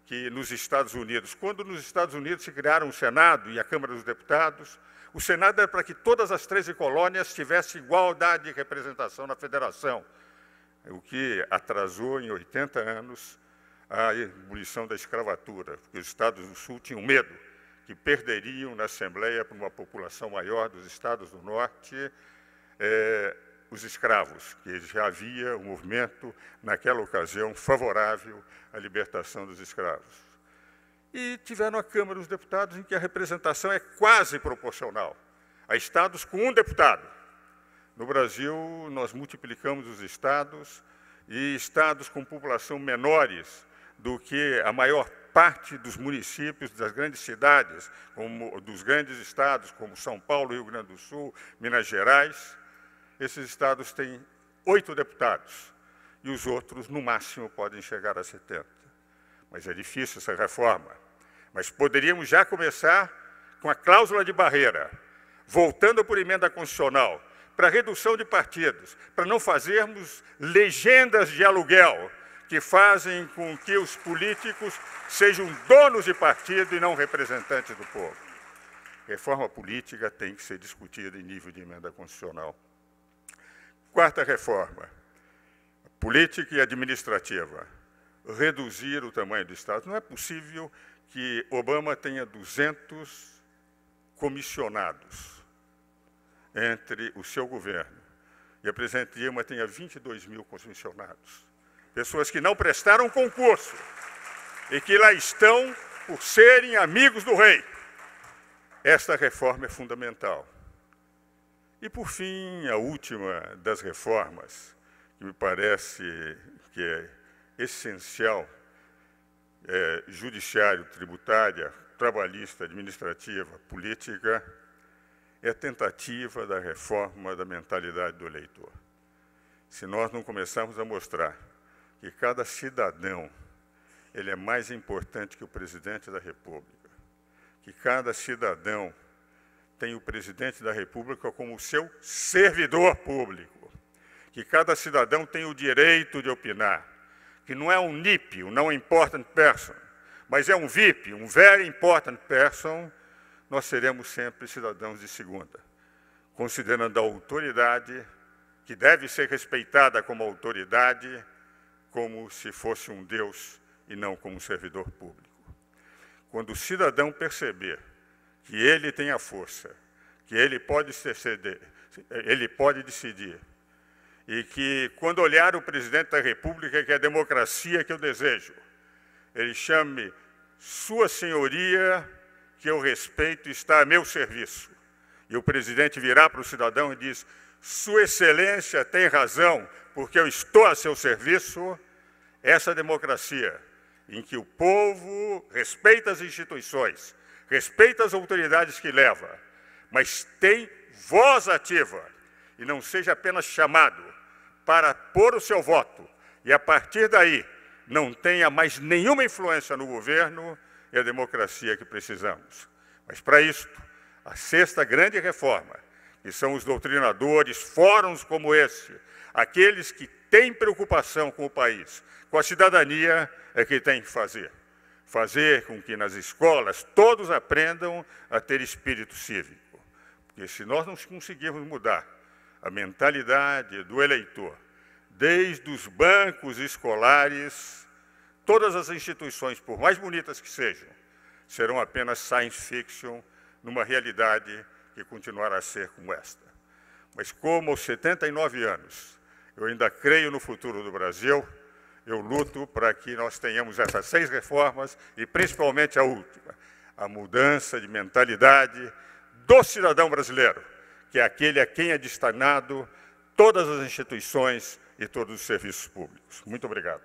que nos Estados Unidos. Quando nos Estados Unidos se criaram o Senado e a Câmara dos Deputados, o Senado era para que todas as 13 colônias tivessem igualdade de representação na federação. o que atrasou em 80 anos a abolição da escravatura, porque os estados do Sul tinham medo que perderiam na Assembleia para uma população maior dos estados do Norte os escravos, que já havia um movimento, naquela ocasião, favorável à libertação dos escravos. E tiveram a Câmara dos Deputados, em que a representação é quase proporcional. Há estados com um deputado. No Brasil, nós multiplicamos os estados, e estados com população menores do que a maior parte dos municípios das grandes cidades, dos grandes estados, como São Paulo, Rio Grande do Sul, Minas Gerais. Esses estados têm 8 deputados, e os outros, no máximo, podem chegar a 70. Mas é difícil essa reforma. Mas poderíamos já começar com a cláusula de barreira, voltando por emenda constitucional, para redução de partidos, para não fazermos legendas de aluguel, que fazem com que os políticos sejam donos de partido e não representantes do povo. Reforma política tem que ser discutida em nível de emenda constitucional. Quarta reforma, política e administrativa. Reduzir o tamanho do Estado. Não é possível que Obama tenha 200 comissionados entre o seu governo e a presidente Dilma tenha 22 mil comissionados. Pessoas que não prestaram concurso e que lá estão por serem amigos do rei. Esta reforma é fundamental. E, por fim, a última das reformas, que me parece que é essencial, judiciário, tributária, trabalhista, administrativa, política, é a tentativa da reforma da mentalidade do eleitor. Se nós não começarmos a mostrar que cada cidadão ele é mais importante que o presidente da República, que cada cidadão tem o presidente da República como seu servidor público, que cada cidadão tem o direito de opinar, que não é um NIP, um Não Important Person, mas é um VIP, um Very Important Person, nós seremos sempre cidadãos de segunda, considerando a autoridade, que deve ser respeitada como autoridade, como se fosse um Deus e não como um servidor público. Quando o cidadão perceber que ele tem a força, que ele pode decidir, e que, quando olhar o presidente da República, que é a democracia que eu desejo, ele chame Sua Senhoria, que eu respeito e está a meu serviço. E o presidente virá para o cidadão e diz: Sua Excelência tem razão, porque eu estou a seu serviço. Essa democracia, em que o povo respeita as instituições, respeita as autoridades que leva, mas tem voz ativa, e não seja apenas chamado para pôr o seu voto, e a partir daí não tenha mais nenhuma influência no governo, é a democracia que precisamos. Mas para isto, a sexta grande reforma, que são os doutrinadores, fóruns como esse, aqueles que têm preocupação com o país, com a cidadania, é que tem que fazer. Fazer com que nas escolas todos aprendam a ter espírito cívico. Porque se nós não conseguirmos mudar a mentalidade do eleitor, desde os bancos escolares, todas as instituições, por mais bonitas que sejam, serão apenas science fiction numa realidade que continuará a ser como esta. Mas como aos 79 anos eu ainda creio no futuro do Brasil, eu luto para que nós tenhamos essas 6 reformas e principalmente a última, a mudança de mentalidade do cidadão brasileiro, que é aquele a quem é destinado todas as instituições e todos os serviços públicos. Muito obrigado.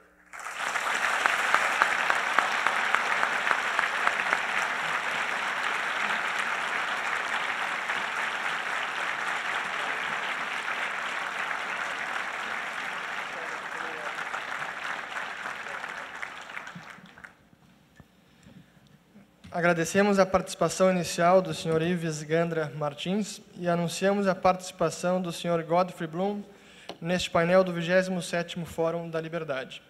Agradecemos a participação inicial do Sr. Ives Gandra Martins e anunciamos a participação do Sr. Godfrey Bloom neste painel do 27º Fórum da Liberdade.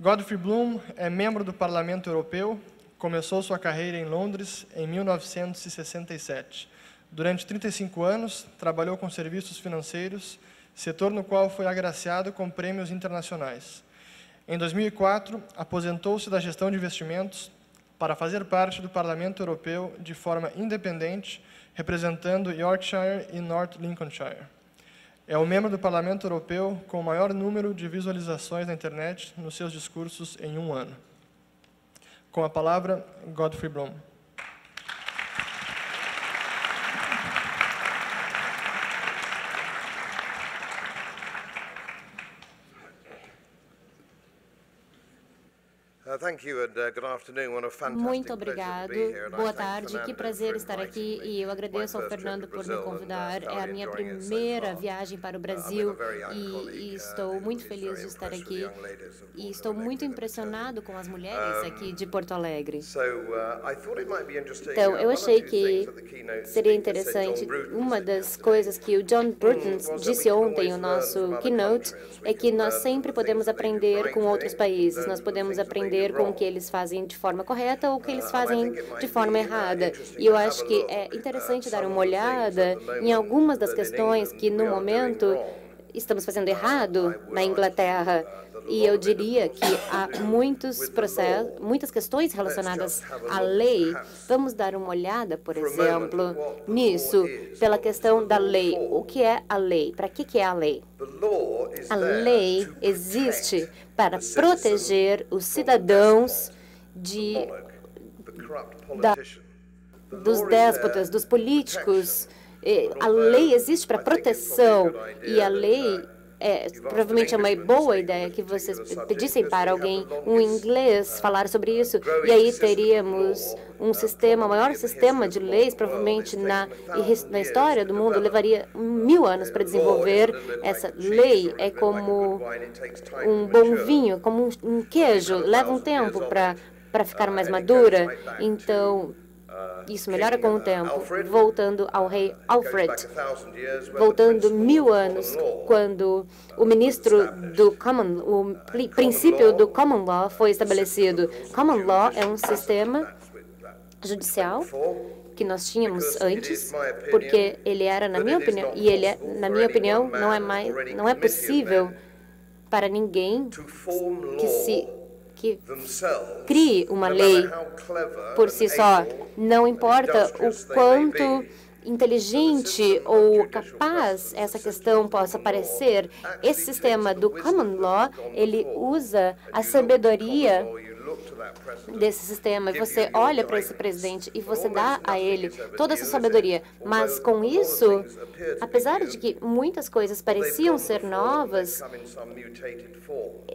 Godfrey Bloom é membro do Parlamento Europeu, começou sua carreira em Londres em 1967. Durante 35 anos, trabalhou com serviços financeiros, setor no qual foi agraciado com prêmios internacionais. Em 2004, aposentou-se da gestão de investimentos para fazer parte do Parlamento Europeu de forma independente, representando Yorkshire e North Lincolnshire. É o membro do Parlamento Europeu com o maior número de visualizações na internet nos seus discursos em um ano. Com a palavra, Godfrey Bloom. Muito obrigado. Boa tarde. Que prazer estar aqui e eu agradeço ao Fernando por me convidar. É a minha primeira viagem para o Brasil e estou muito feliz de estar aqui e estou muito impressionado com as mulheres aqui de Porto Alegre. Então, eu achei que seria interessante. Uma das coisas que o John Bruton disse ontem, o nosso keynote, é que nós sempre podemos aprender com outros países. Nós podemos aprender com o que eles fazem de forma correta ou o que eles fazem de forma errada. E eu acho que é interessante dar uma olhada em algumas das questões que, no momento, estamos fazendo errado na Inglaterra. E eu diria que há muitas questões relacionadas à lei. Vamos dar uma olhada, por exemplo, nisso, pela questão da lei. O que é a lei? Para que é a lei? A lei existe para proteger os cidadãos dos déspotas, dos políticos. A lei existe para proteção e a lei provavelmente é uma boa ideia que vocês pedissem para alguém, um inglês, falar sobre isso, e aí teríamos um sistema, o maior sistema de leis, provavelmente na história do mundo, levaria 1000 anos para desenvolver essa lei. É como um bom vinho, como um queijo, leva um tempo para ficar mais madura. Então, isso melhora com o tempo. Voltando ao rei Alfred, voltando 1000 anos, quando o o princípio do Common Law foi estabelecido. Common Law é um sistema judicial que nós tínhamos antes, porque ele era, na minha opinião, na minha opinião, não é possível para ninguém que crie uma lei por si só. Não importa o quanto inteligente ou capaz essa questão possa parecer, esse sistema do Common Law, ele usa a sabedoria desse sistema, e você olha para esse presidente e você dá a ele toda essa sabedoria. Mas com isso, apesar de que muitas coisas pareciam ser novas,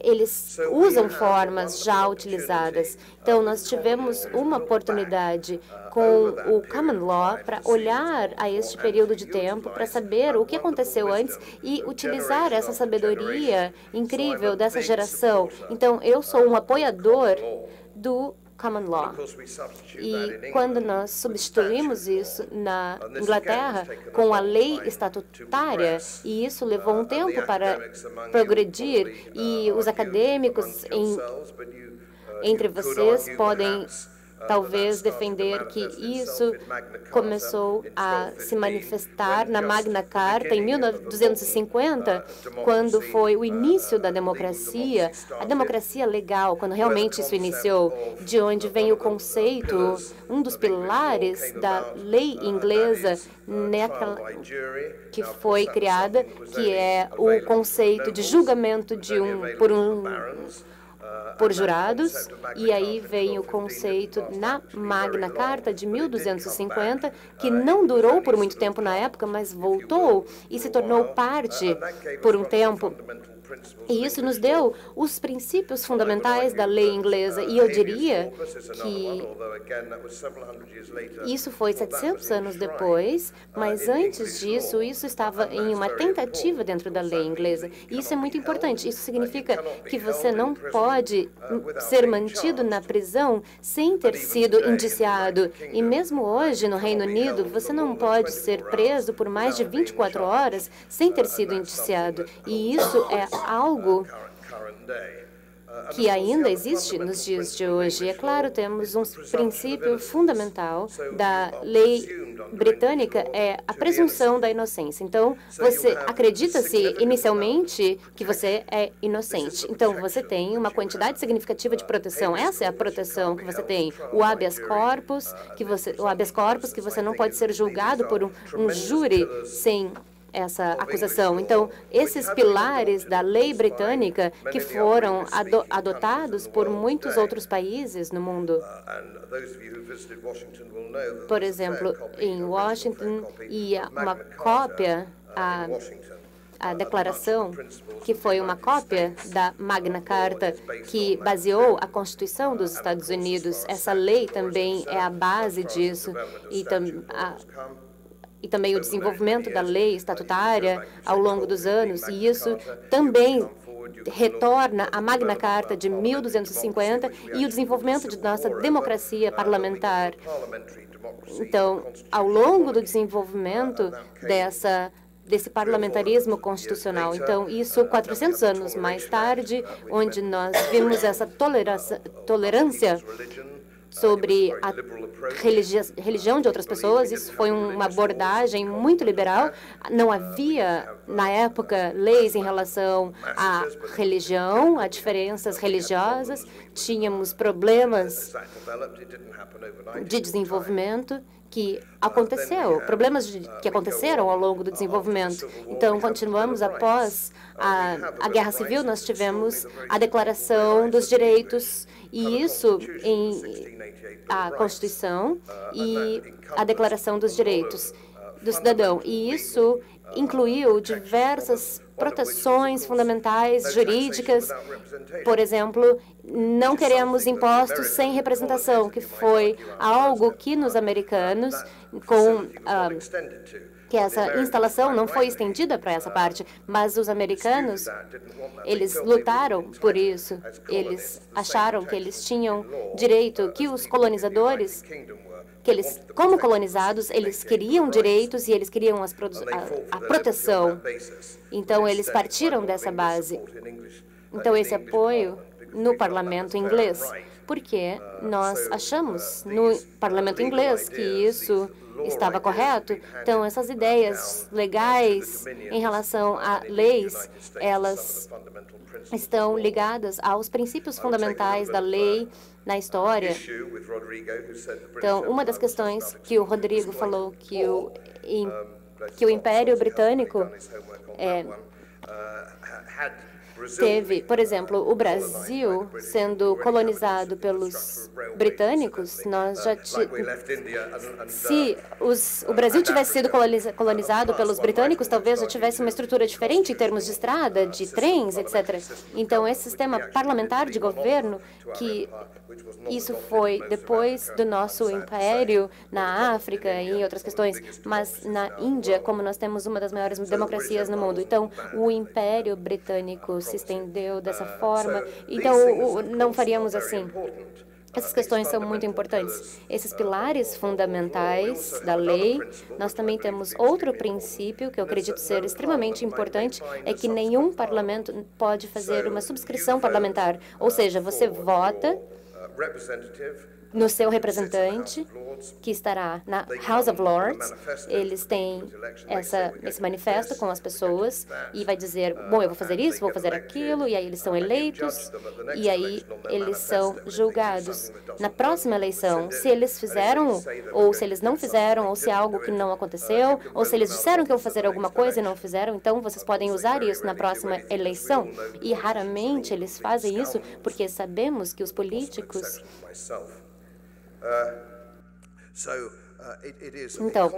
eles usam formas já utilizadas. Então, nós tivemos uma oportunidade com o Common Law para olhar a este período de tempo, para saber o que aconteceu antes e utilizar essa sabedoria incrível dessa geração. Então, eu sou um apoiador do Common Law. E quando nós substituímos isso na Inglaterra com a lei estatutária, e isso levou um tempo para progredir, e os acadêmicos entre vocês podem talvez defender que isso começou a se manifestar na Magna Carta em 1250, quando foi o início da democracia, a democracia legal, quando realmente isso iniciou, de onde vem o conceito, um dos pilares da lei inglesa que foi criada, que é o conceito de julgamento por jurados, e aí vem o conceito na Magna Carta de 1250, que não durou por muito tempo na época, mas voltou e se tornou parte por um tempo. E isso nos deu os princípios fundamentais da lei inglesa. E eu diria que isso foi 700 anos depois, mas antes disso, isso estava em uma tentativa dentro da lei inglesa. E isso é muito importante. Isso significa que você não pode ser mantido na prisão sem ter sido indiciado. E mesmo hoje, no Reino Unido, você não pode ser preso por mais de 24 horas sem ter sido indiciado. E isso é algo que ainda existe nos dias de hoje. É claro, temos um princípio fundamental da lei britânica, é a presunção da inocência. Então, você acredita-se inicialmente que você é inocente. Então, você tem uma quantidade significativa de proteção. Essa é a proteção que você tem. O habeas corpus, que você não pode ser julgado por um júri sem essa acusação. Então, esses pilares da lei britânica que foram adotados por muitos outros países no mundo. Por exemplo, em Washington, e uma cópia, a declaração, que foi uma cópia da Magna Carta, que baseou a Constituição dos Estados Unidos. Essa lei também é a base disso, e também o desenvolvimento da lei estatutária ao longo dos anos, e isso também retorna à Magna Carta de 1250 e o desenvolvimento de nossa democracia parlamentar. Então, ao longo do desenvolvimento desse parlamentarismo constitucional. Então, isso 400 anos mais tarde, onde nós vimos essa tolerância sobre a religião de outras pessoas. Isso foi uma abordagem muito liberal. Não havia, na época, leis em relação à religião, a diferenças religiosas. Tínhamos problemas de desenvolvimento que aconteceram ao longo do desenvolvimento. Então, continuamos após a Guerra Civil, nós tivemos a Declaração dos Direitos, e isso a Constituição e a Declaração dos Direitos do Cidadão. E isso incluiu diversas proteções fundamentais, jurídicas. Por exemplo, não queremos impostos sem representação, que foi algo que nos americanos, que essa instalação não foi estendida para essa parte, mas os americanos, eles lutaram por isso. Eles acharam que eles tinham direito, que os colonizadores, como colonizados, eles queriam direitos e eles queriam a proteção. Então, eles partiram dessa base. Então, esse apoio no parlamento inglês, porque nós achamos no parlamento inglês que isso estava correto. Então, essas ideias legais em relação a leis, elas estão ligadas aos princípios fundamentais da lei na história. Então, uma das questões que o Rodrigo falou, que o Império Britânico teve, por exemplo, o Brasil sendo colonizado pelos britânicos, se o Brasil tivesse sido colonizado pelos britânicos, talvez já tivesse uma estrutura diferente em termos de estrada, de trens, etc. Então, esse sistema parlamentar de governo, que isso foi depois do nosso império na África e em outras questões, mas na Índia, como nós temos uma das maiores democracias no mundo. Então, o Império Britânico se estendeu dessa forma. Então, não faríamos assim. Essas questões são muito importantes. Esses pilares fundamentais da lei, nós também temos outro princípio que eu acredito ser extremamente importante, é que nenhum parlamento pode fazer uma subscrição parlamentar. Ou seja, você vota no seu representante, que estará na House of Lords. Eles têm esse manifesto com as pessoas e vai dizer, bom, eu vou fazer isso, vou fazer aquilo, e aí eles são eleitos, e aí eles são julgados. Na próxima eleição, se eles fizeram, ou se eles não fizeram, ou se é algo que não aconteceu, ou se eles disseram que iam fazer alguma coisa e não fizeram, então vocês podem usar isso na próxima eleição. E raramente eles fazem isso porque sabemos que os políticos... Então,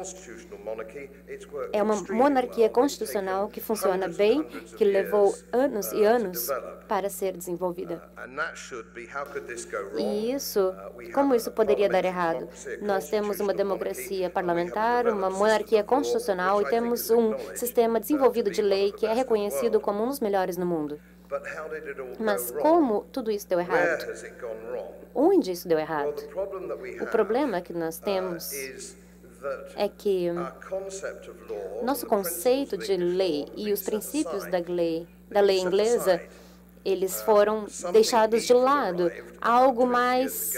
é uma monarquia constitucional que funciona bem, que levou anos e anos para ser desenvolvida. E como isso poderia dar errado? Nós temos uma democracia parlamentar, uma monarquia constitucional e temos um sistema desenvolvido de lei que é reconhecido como um dos melhores no mundo. Mas como tudo isso deu errado? Onde isso deu errado? O problema que nós temos é que nosso conceito de lei e os princípios da lei inglesa, Eles foram deixados de lado. Algo mais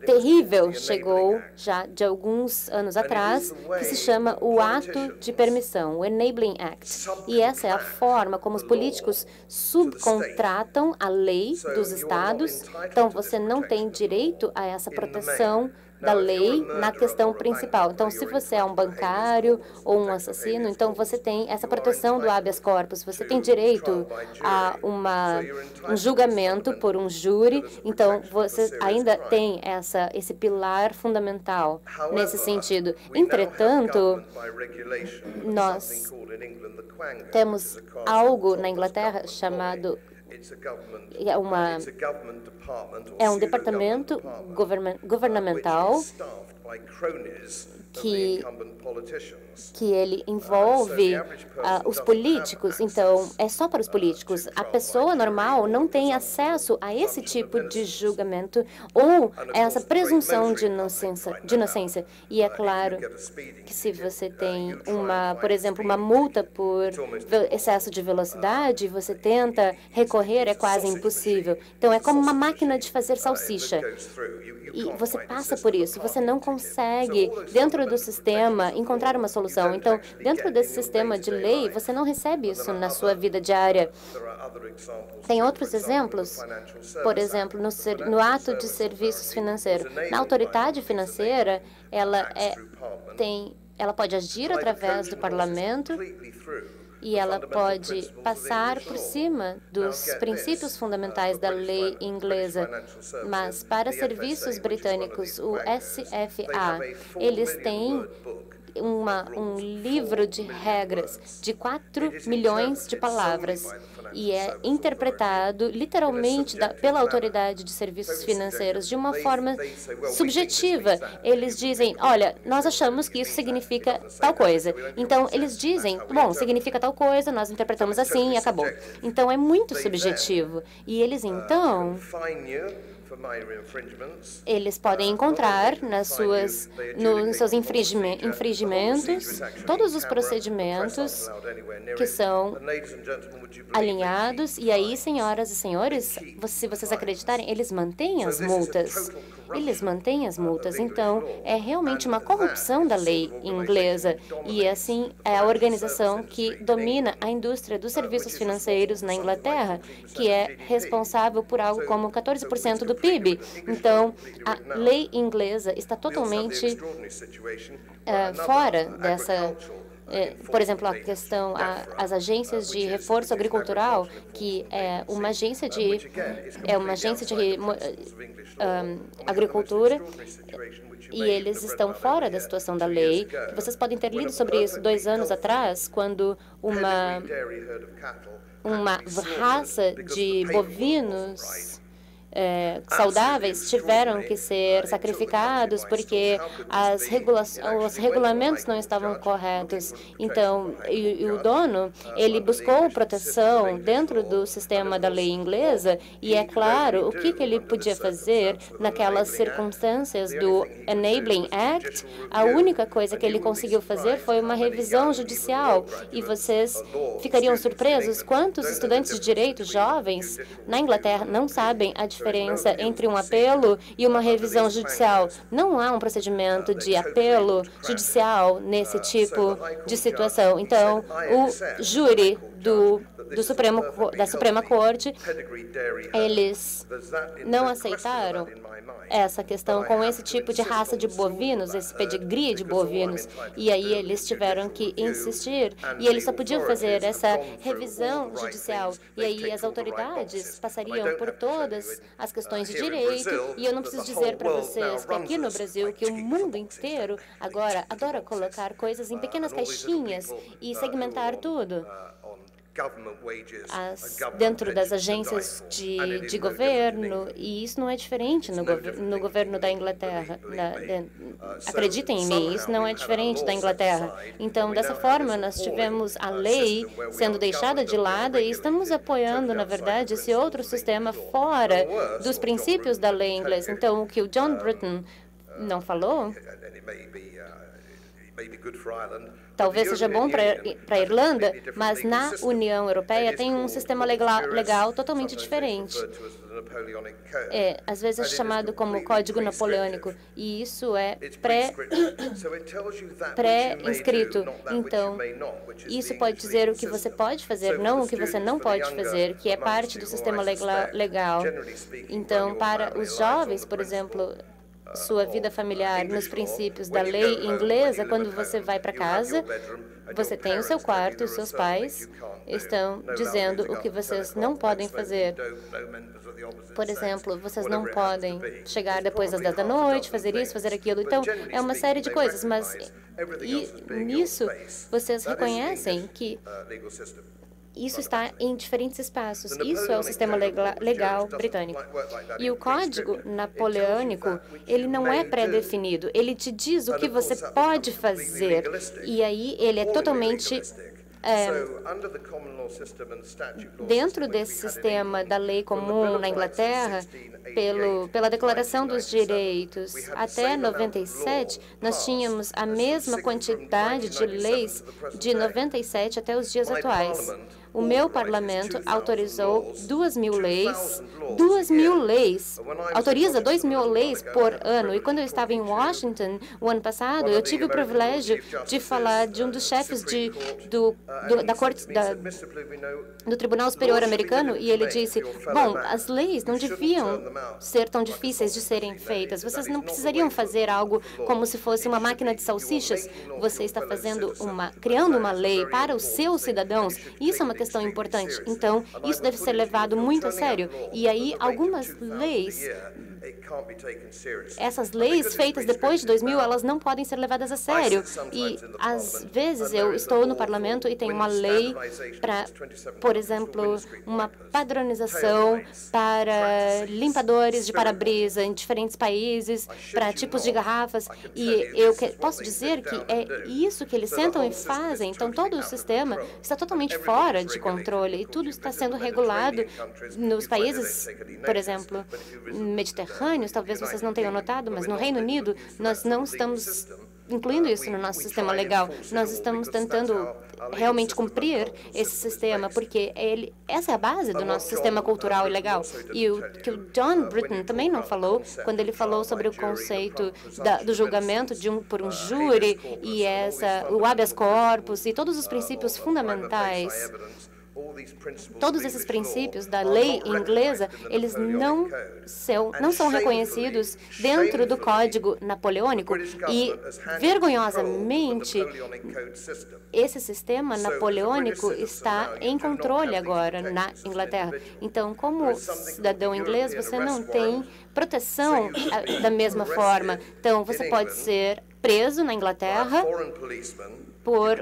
terrível chegou já de alguns anos atrás, que se chama o Ato de Permissão, o Enabling Act. E essa é a forma como os políticos subcontratam a lei dos estados. Então, você não tem direito a essa proteção da lei na questão principal. Então, se você é um bancário ou um assassino, então você tem essa proteção do habeas corpus, você tem direito a um julgamento por um júri, então você ainda tem esse pilar fundamental nesse sentido. Entretanto, nós temos algo na Inglaterra chamado é um departamento governamental que ele envolve os políticos. Então, é só para os políticos. A pessoa normal não tem acesso a esse tipo de julgamento ou essa presunção de inocência. E é claro que se você tem por exemplo, uma multa por excesso de velocidade, você tenta recorrer, é quase impossível. Então, é como uma máquina de fazer salsicha. E você passa por isso, você não consegue, dentro do sistema, encontrar uma solução. Então, dentro desse sistema de lei, você não recebe isso na sua vida diária. Tem outros exemplos? Por exemplo, no ato de serviços financeiros. Na autoridade financeira, ela pode agir através do parlamento e ela pode passar por cima dos princípios fundamentais da lei inglesa. Mas para serviços britânicos, o SFA, eles têm um livro de regras de 4 milhões de palavras e é interpretado literalmente pela autoridade de serviços financeiros de uma forma subjetiva. Eles dizem, olha, nós achamos que isso significa tal coisa. Então, eles dizem, bom, significa tal coisa, nós interpretamos assim e acabou. Então, é muito subjetivo. E eles, então, eles podem encontrar nos seus infringimentos todos os procedimentos que são alinhados. E aí, senhoras e senhores, se vocês acreditarem, eles mantêm as multas. Eles mantêm as multas. Então, é realmente uma corrupção da lei inglesa. E, assim, é a organização que domina a indústria dos serviços financeiros na Inglaterra, que é responsável por algo como 14% do PIB. Então, a lei inglesa está totalmente fora dessa... por exemplo, a questão, as agências de reforço agricultural, que é uma agência de agricultura, e eles estão fora da situação da lei. Vocês podem ter lido sobre isso 2 anos atrás, quando uma raça de bovinos saudáveis tiveram que ser sacrificados porque os regulamentos não estavam corretos. Então, e o dono, ele buscou proteção dentro do sistema da lei inglesa e, é claro, o que ele podia fazer naquelas circunstâncias do Enabling Act? A única coisa que ele conseguiu fazer foi uma revisão judicial. E vocês ficariam surpresos quantos estudantes de direito jovens na Inglaterra não sabem a diferença entre um apelo e uma revisão judicial. Não há um procedimento de apelo judicial nesse tipo de situação. Então, o júri da Suprema Corte, eles não aceitaram essa questão com esse tipo de raça de bovinos, esse pedigree de bovinos. E aí eles tiveram que insistir e eles só podiam fazer essa revisão judicial. E aí as autoridades passariam por todas as questões de direito. E eu não preciso dizer para vocês que aqui no Brasil, que o mundo inteiro agora adora colocar coisas em pequenas caixinhas e segmentar tudo. Dentro das agências de governo, e isso não é diferente no governo da Inglaterra. Acreditem em mim, isso não é diferente da Inglaterra. Então, dessa forma, nós tivemos a lei sendo deixada de lado e estamos apoiando, na verdade, esse outro sistema fora dos princípios da lei inglesa. Então, o que o John Bruton não falou, Talvez seja bom para a Irlanda, mas na União Europeia tem um sistema legal totalmente diferente. Às vezes é chamado como Código Napoleônico, e isso é pré-inscrito. Então, isso pode dizer o que você pode fazer, não o que você não pode fazer, que é parte do sistema legal. Então, para os jovens, por exemplo, sua vida familiar nos princípios da lei inglesa, quando você vai para casa, você tem o seu quarto e os seus pais estão dizendo o que vocês não podem fazer. Por exemplo, vocês não podem chegar depois das 10 da noite, fazer isso, fazer aquilo. Então, é uma série de coisas, mas nisso vocês reconhecem que isso está em diferentes espaços. Isso é o sistema legal britânico. E o Código Napoleônico, ele não é pré-definido. Ele te diz o que você pode fazer. E aí ele é totalmente dentro desse sistema da lei comum na Inglaterra, pela Declaração dos Direitos, até 97, nós tínhamos a mesma quantidade de leis de 97 até os dias atuais. O meu parlamento autorizou 2.000 leis. 2.000 leis. Autoriza 2.000 leis por ano. E quando eu estava em Washington, o ano passado, eu tive o privilégio de falar de um dos chefes da corte do Tribunal Superior Americano, e ele disse, bom, as leis não deviam ser tão difíceis de serem feitas. Vocês não precisariam fazer algo como se fosse uma máquina de salsichas. Você está criando uma lei para os seus cidadãos. Isso é uma questão importante. Então, isso deve ser levado muito a sério. E aí, algumas leis, essas leis feitas depois de 2000, elas não podem ser levadas a sério. E, às vezes, eu estou no parlamento e tem uma lei para, por exemplo, uma padronização para limpadores de para-brisa em diferentes países, para tipos de garrafas. E eu posso dizer que é isso que eles sentam e fazem. Então, todo o sistema está totalmente fora de controle e tudo está sendo regulado nos países, por exemplo, mediterrâneos. Talvez vocês não tenham notado, mas no Reino Unido nós não estamos incluindo isso no nosso sistema legal. Nós estamos tentando realmente cumprir esse sistema, porque essa é a base do nosso sistema cultural e legal. E o que o John Britton também não falou, quando ele falou sobre o conceito do julgamento por um júri e o habeas corpus e todos os princípios fundamentais. Todos esses princípios da lei inglesa, eles não são reconhecidos dentro do Código Napoleônico e, vergonhosamente, esse sistema napoleônico está em controle agora na Inglaterra. Então, como cidadão inglês, você não tem proteção da mesma forma. Então, você pode ser preso na Inglaterra por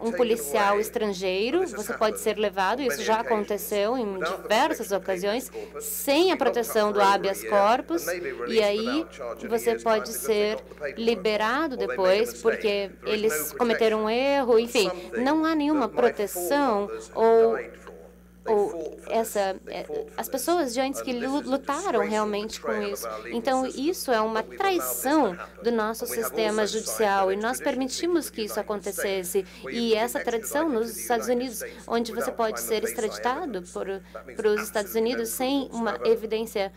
um policial estrangeiro, você pode ser levado, isso já aconteceu em diversas ocasiões, sem a proteção do habeas corpus, e aí você pode ser liberado depois, porque eles cometeram um erro, enfim, não há nenhuma proteção as pessoas de antes que lutaram realmente com isso. Então, isso é uma traição do nosso sistema judicial e nós permitimos que isso acontecesse. E essa tradição nos Estados Unidos, onde você pode ser extraditado para os Estados Unidos sem uma evidência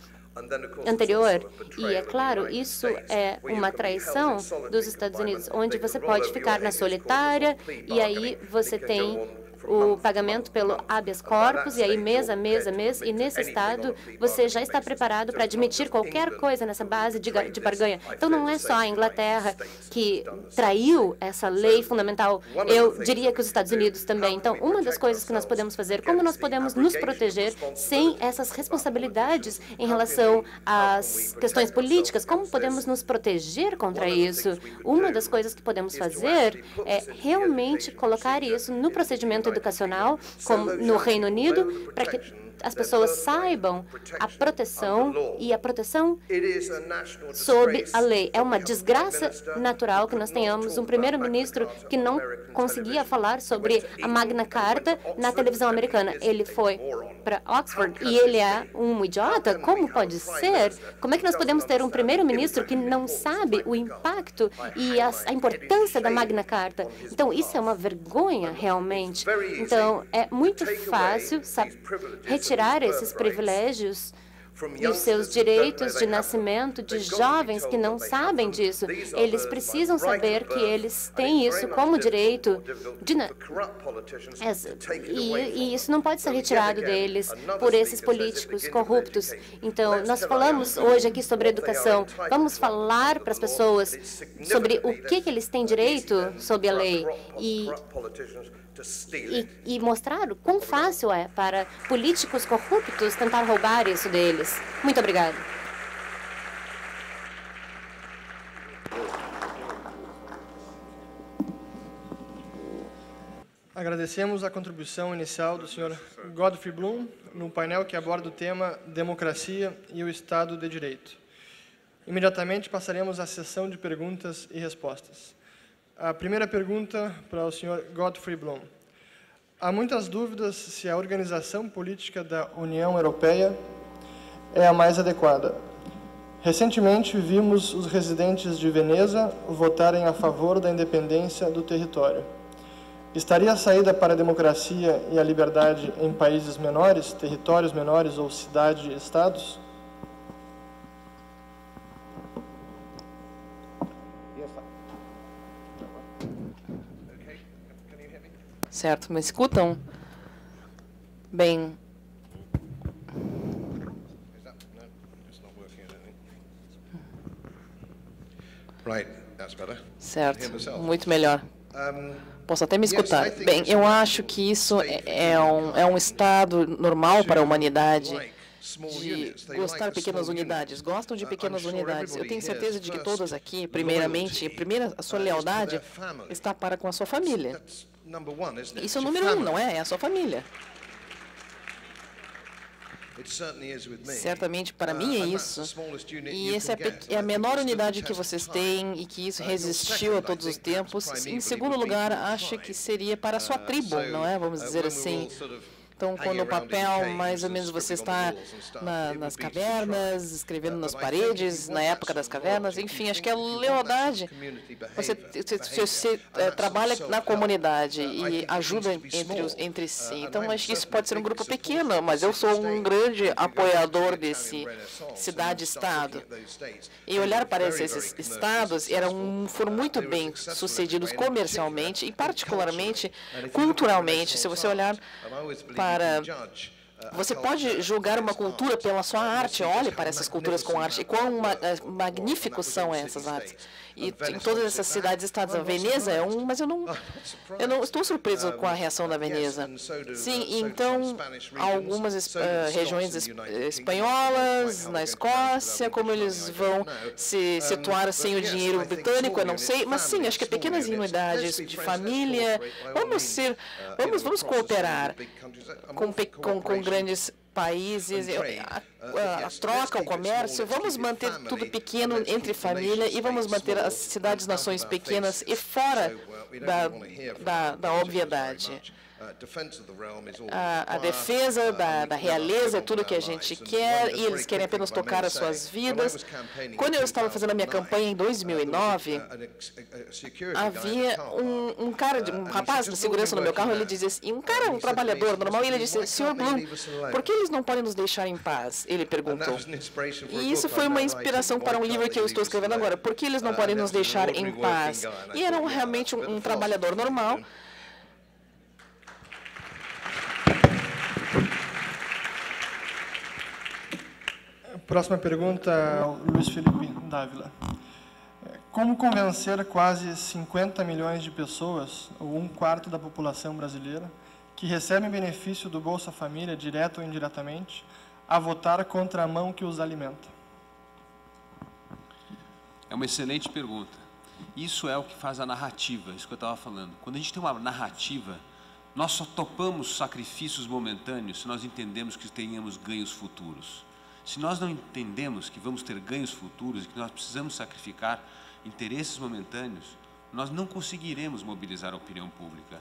anterior. E, é claro, isso é uma traição dos Estados Unidos, onde você pode ficar na solitária e aí você tem o pagamento pelo habeas corpus, e aí mês a mês, e nesse estado você já está preparado para admitir qualquer coisa nessa base de barganha. Então, não é só a Inglaterra que traiu essa lei fundamental, eu diria que os Estados Unidos também. Então, uma das coisas que nós podemos fazer, como nós podemos nos proteger sem essas responsabilidades em relação às questões políticas, como podemos nos proteger contra isso? Uma das coisas que podemos fazer é realmente colocar isso no procedimento educacional, como no Reino Unido, para que as pessoas saibam a proteção e a proteção sob a lei. É uma desgraça natural que nós tenhamos um primeiro-ministro que não conseguia falar sobre a Magna Carta na televisão americana. Ele foi para Oxford e ele é um idiota? Como pode ser? Como é que nós podemos ter um primeiro-ministro que não sabe o impacto e a importância da Magna Carta? Então, isso é uma vergonha, realmente. Então, é muito fácil retirar esses privilégios e os seus direitos de nascimento de jovens que não sabem disso. Eles precisam saber que eles têm isso como direito e isso não pode ser retirado deles por esses políticos corruptos. Então, nós falamos hoje aqui sobre educação. Vamos falar para as pessoas sobre o que eles têm direito sob a lei e mostrar o quão fácil é para políticos corruptos tentar roubar isso deles. Muito obrigada. Agradecemos a contribuição inicial do Sr. Godfrey Bloom no painel que aborda o tema Democracia e o Estado de Direito. Imediatamente passaremos à sessão de perguntas e respostas. A primeira pergunta para o Sr. Godfrey Bloom. Há muitas dúvidas se a organização política da União Europeia é a mais adequada. Recentemente, vimos os residentes de Veneza votarem a favor da independência do território. Estaria a saída para a democracia e a liberdade em países menores, territórios menores ou cidade-estados? Certo, me escutam? Bem, certo, muito melhor. Posso até me escutar. Bem, eu acho que isso é um estado normal para a humanidade de gostar de pequenas unidades. Gostam de pequenas unidades. Eu tenho certeza de que todos aqui, primeiramente, a sua lealdade está para com a sua família. Isso é o número 1, não é? É a sua família. Certamente, para mim é isso. E essa é a menor unidade que vocês têm e que isso resistiu a todos os tempos. Em segundo lugar, acho que seria para a sua tribo, não é? Vamos dizer assim. Então, quando o papel, mais ou menos, você está nas cavernas, escrevendo nas paredes, na época das cavernas, enfim, acho que é lealdade. Você trabalha na comunidade e ajuda entre si. Então, acho que isso pode ser um grupo pequeno, mas eu sou um grande apoiador desse cidade-estado. E olhar para esses estados, foram muito bem sucedidos comercialmente e particularmente culturalmente. Se você olhar você pode julgar uma cultura pela sua arte. Olhe para essas culturas com arte e quão magníficos são essas artes. E em todas essas cidades-estados, a Veneza é mas eu não estou surpreso com a reação da Veneza. Sim, então, algumas regiões espanholas, na Escócia, como eles vão se situar sem o dinheiro britânico, eu não sei, mas sim, acho que pequenas unidades de família, vamos cooperar com grandes países, a troca, o comércio, vamos manter tudo pequeno entre família e vamos manter as cidades-nações pequenas e fora da obviedade. A defesa da realeza é tudo que a gente quer e eles querem apenas tocar as suas vidas. Quando eu estava fazendo a minha campanha em 2009, havia um rapaz de segurança no meu carro, ele dizia assim, um trabalhador normal, e ele disse, Sr. Bloom, por que eles não podem nos deixar em paz? Ele perguntou. E isso foi uma inspiração para um livro que eu estou escrevendo agora, por que eles não podem nos deixar em paz? E era realmente um trabalhador normal. Próxima pergunta, Luiz Felipe Dávila. Como convencer quase 50 milhões de pessoas, ou 1/4 da população brasileira, que recebem benefício do Bolsa Família, direto ou indiretamente, a votar contra a mão que os alimenta? É uma excelente pergunta. Isso é o que faz a narrativa, isso que eu estava falando. Quando a gente tem uma narrativa Nós só topamos sacrifícios momentâneos se nós entendemos que tenhamos ganhos futuros. Se nós não entendemos que vamos ter ganhos futuros e que nós precisamos sacrificar interesses momentâneos, nós não conseguiremos mobilizar a opinião pública.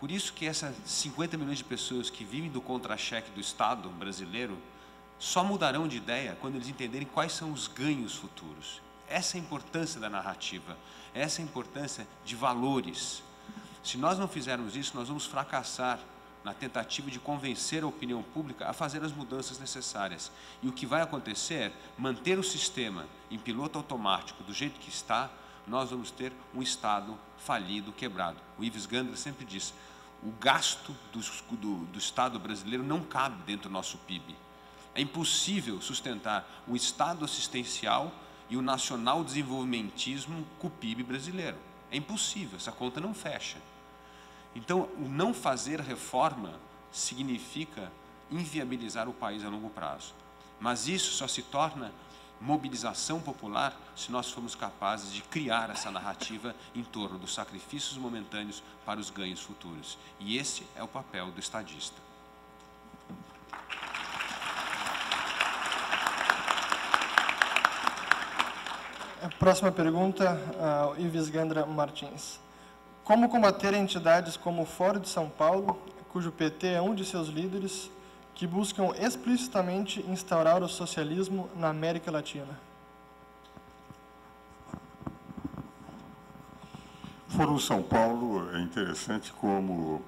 Por isso que essas 50 milhões de pessoas que vivem do contra-cheque do Estado brasileiro só mudarão de ideia quando eles entenderem quais são os ganhos futuros. Essa é a importância da narrativa, essa é a importância de valores. Se nós não fizermos isso, nós vamos fracassar na tentativa de convencer a opinião pública a fazer as mudanças necessárias. E o que vai acontecer é manter o sistema em piloto automático do jeito que está, nós vamos ter um Estado falido, quebrado. O Ives Gandra sempre diz, o gasto do Estado brasileiro não cabe dentro do nosso PIB. É impossível sustentar o Estado assistencial e o nacional desenvolvimentismo com o PIB brasileiro. É impossível, essa conta não fecha. Então, o não fazer reforma significa inviabilizar o país a longo prazo. Mas isso só se torna mobilização popular se nós formos capazes de criar essa narrativa em torno dos sacrifícios momentâneos para os ganhos futuros. E esse é o papel do estadista. A próxima pergunta, ao Ives Gandra Martins. Como combater entidades como o Fórum de São Paulo, cujo PT é um de seus líderes, que buscam explicitamente instaurar o socialismo na América Latina? O Fórum de São Paulo é interessante como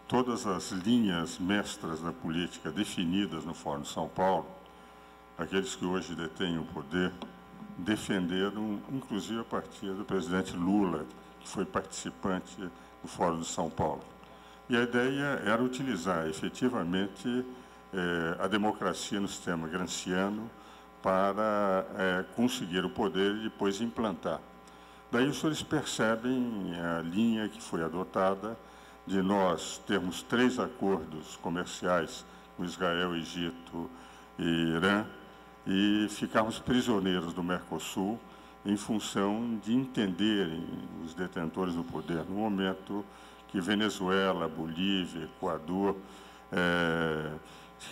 todas as linhas mestras da política definidas no Fórum de São Paulo, aqueles que hoje detêm o poder, defenderam, inclusive a partir do presidente Lula, que foi participante do Fórum de São Paulo. E a ideia era utilizar efetivamente a democracia no sistema gramsciano para conseguir o poder e depois implantar. Daí os senhores percebem a linha que foi adotada de nós termos 3 acordos comerciais com Israel, Egito e Irã e ficarmos prisioneiros do Mercosul em função de entenderem os detentores do poder no momento que Venezuela, Bolívia, Equador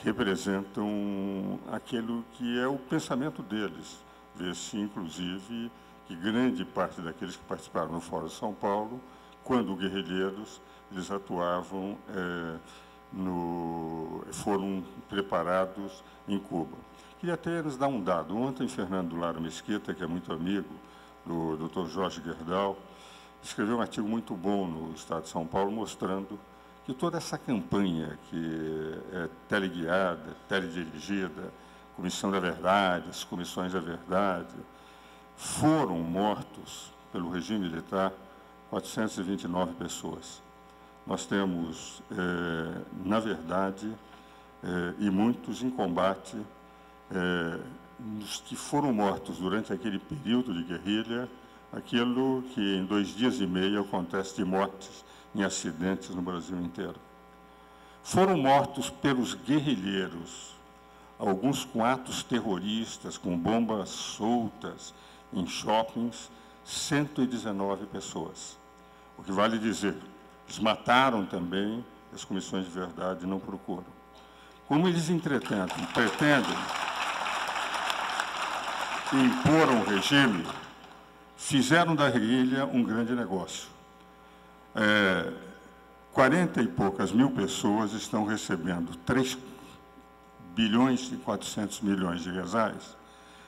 representam aquilo que é o pensamento deles. Vê-se, inclusive, que grande parte daqueles que participaram no Fórum de São Paulo, quando guerrilheiros, eles atuavam, foram preparados em Cuba. Queria até nos dar um dado. Ontem, Fernando Lara Mesquita, que é muito amigo do Dr. Jorge Gerdau, escreveu um artigo muito bom no Estado de São Paulo, mostrando que toda essa campanha, que é teleguiada, teledirigida, Comissão da Verdade, as Comissões da Verdade, foram mortos pelo regime militar 429 pessoas. Nós temos, na verdade, e muitos em combate, os que foram mortos durante aquele período de guerrilha, aquilo que em 2 dias e meio acontece de mortes em acidentes no Brasil inteiro. Foram mortos pelos guerrilheiros, alguns com atos terroristas, com bombas soltas em shoppings, 119 pessoas. O que vale dizer, eles mataram também, as comissões de verdade não procuram. Como eles, entretanto, pretendem impor um regime, fizeram da guerrilha um grande negócio. 40 e poucas mil pessoas estão recebendo 3 bilhões e 400 milhões de reais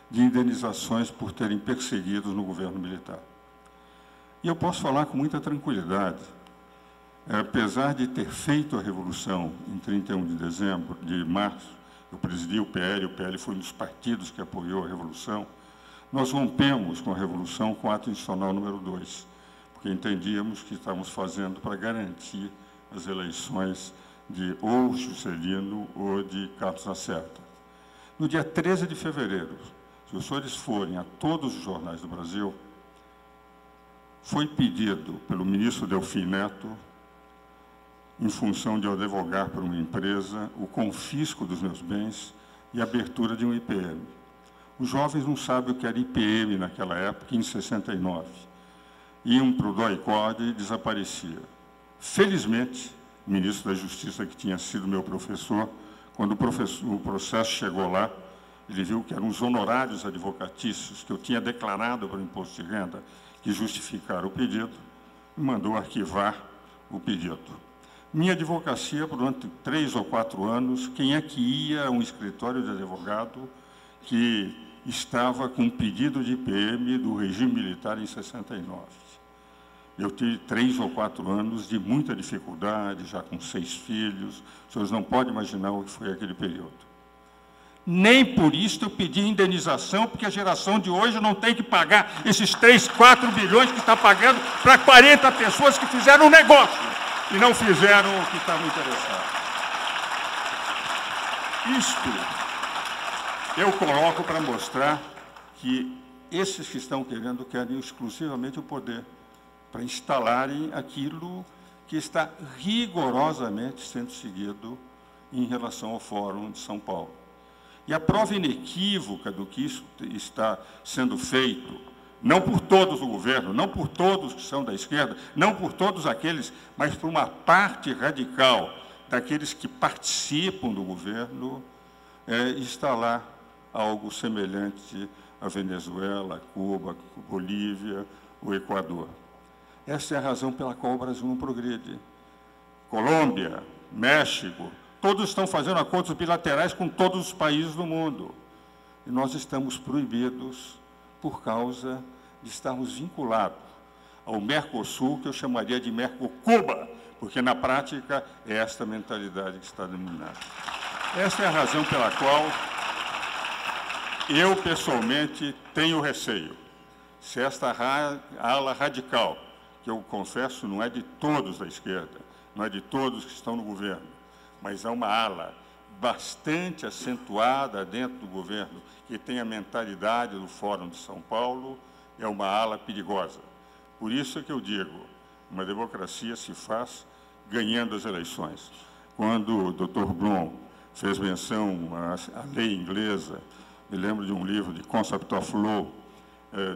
de indenizações por terem perseguidos no governo militar. E eu posso falar com muita tranquilidade, apesar de ter feito a Revolução em 31 de março, eu presidi o PL foi um dos partidos que apoiou a Revolução, nós rompemos com a Revolução com o ato institucional número 2, porque entendíamos que estávamos fazendo para garantir as eleições de ou Juscelino ou de Carlos Lacerda. No dia 13 de fevereiro, se os senhores forem a todos os jornais do Brasil, foi pedido pelo ministro Delfim Neto, em função de eu advogar por uma empresa, o confisco dos meus bens e a abertura de um IPM. Os jovens não sabem o que era IPM naquela época, em 69. Iam para o DOI-CODE e desaparecia. Felizmente, ministro da Justiça, que tinha sido meu professor. Quando o processo chegou lá, ele viu que eram os honorários advocatícios que eu tinha declarado para o imposto de renda que justificaram o pedido e mandou arquivar o pedido. Minha advocacia, durante 3 ou 4 anos, quem é que ia a um escritório de advogado que estava com um pedido de IPM do regime militar em 69? Eu tive 3 ou 4 anos de muita dificuldade, já com 6 filhos. Os senhores não podem imaginar o que foi aquele período. Nem por isso eu pedi indenização, porque a geração de hoje não tem que pagar esses 3, 4 bilhões que está pagando para 40 pessoas que fizeram um negócio e não fizeram o que estavam interessados. Isto eu coloco para mostrar que esses que estão querem exclusivamente o poder, para instalarem aquilo que está rigorosamente sendo seguido em relação ao Fórum de São Paulo. E a prova inequívoca do que isso está sendo feito, não por todos o governo, não por todos que são da esquerda, não por todos aqueles, mas por uma parte radical daqueles que participam do governo, instalar algo semelhante à Venezuela, Cuba, Bolívia, o Equador. Essa é a razão pela qual o Brasil não progride. Colômbia, México, todos estão fazendo acordos bilaterais com todos os países do mundo. E nós estamos proibidos por causa de estarmos vinculados ao Mercosul, que eu chamaria de Mercocuba, porque, na prática, é esta mentalidade que está dominando. Essa é a razão pela qual eu, pessoalmente, tenho receio. Se esta ala radical, que eu confesso não é de todos da esquerda, não é de todos que estão no governo, mas é uma ala bastante acentuada dentro do governo, que tem a mentalidade do Fórum de São Paulo, é uma ala perigosa. Por isso é que eu digo, uma democracia se faz ganhando as eleições. Quando o Dr. Blum fez menção à lei inglesa, me lembro de um livro de Concept of Law,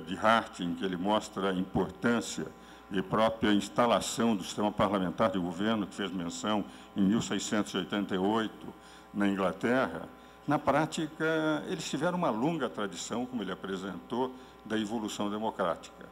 de Harting, que ele mostra a importância e própria instalação do sistema parlamentar de governo, que fez menção em 1688, na Inglaterra. Na prática, eles tiveram uma longa tradição, como ele apresentou, da evolução democrática.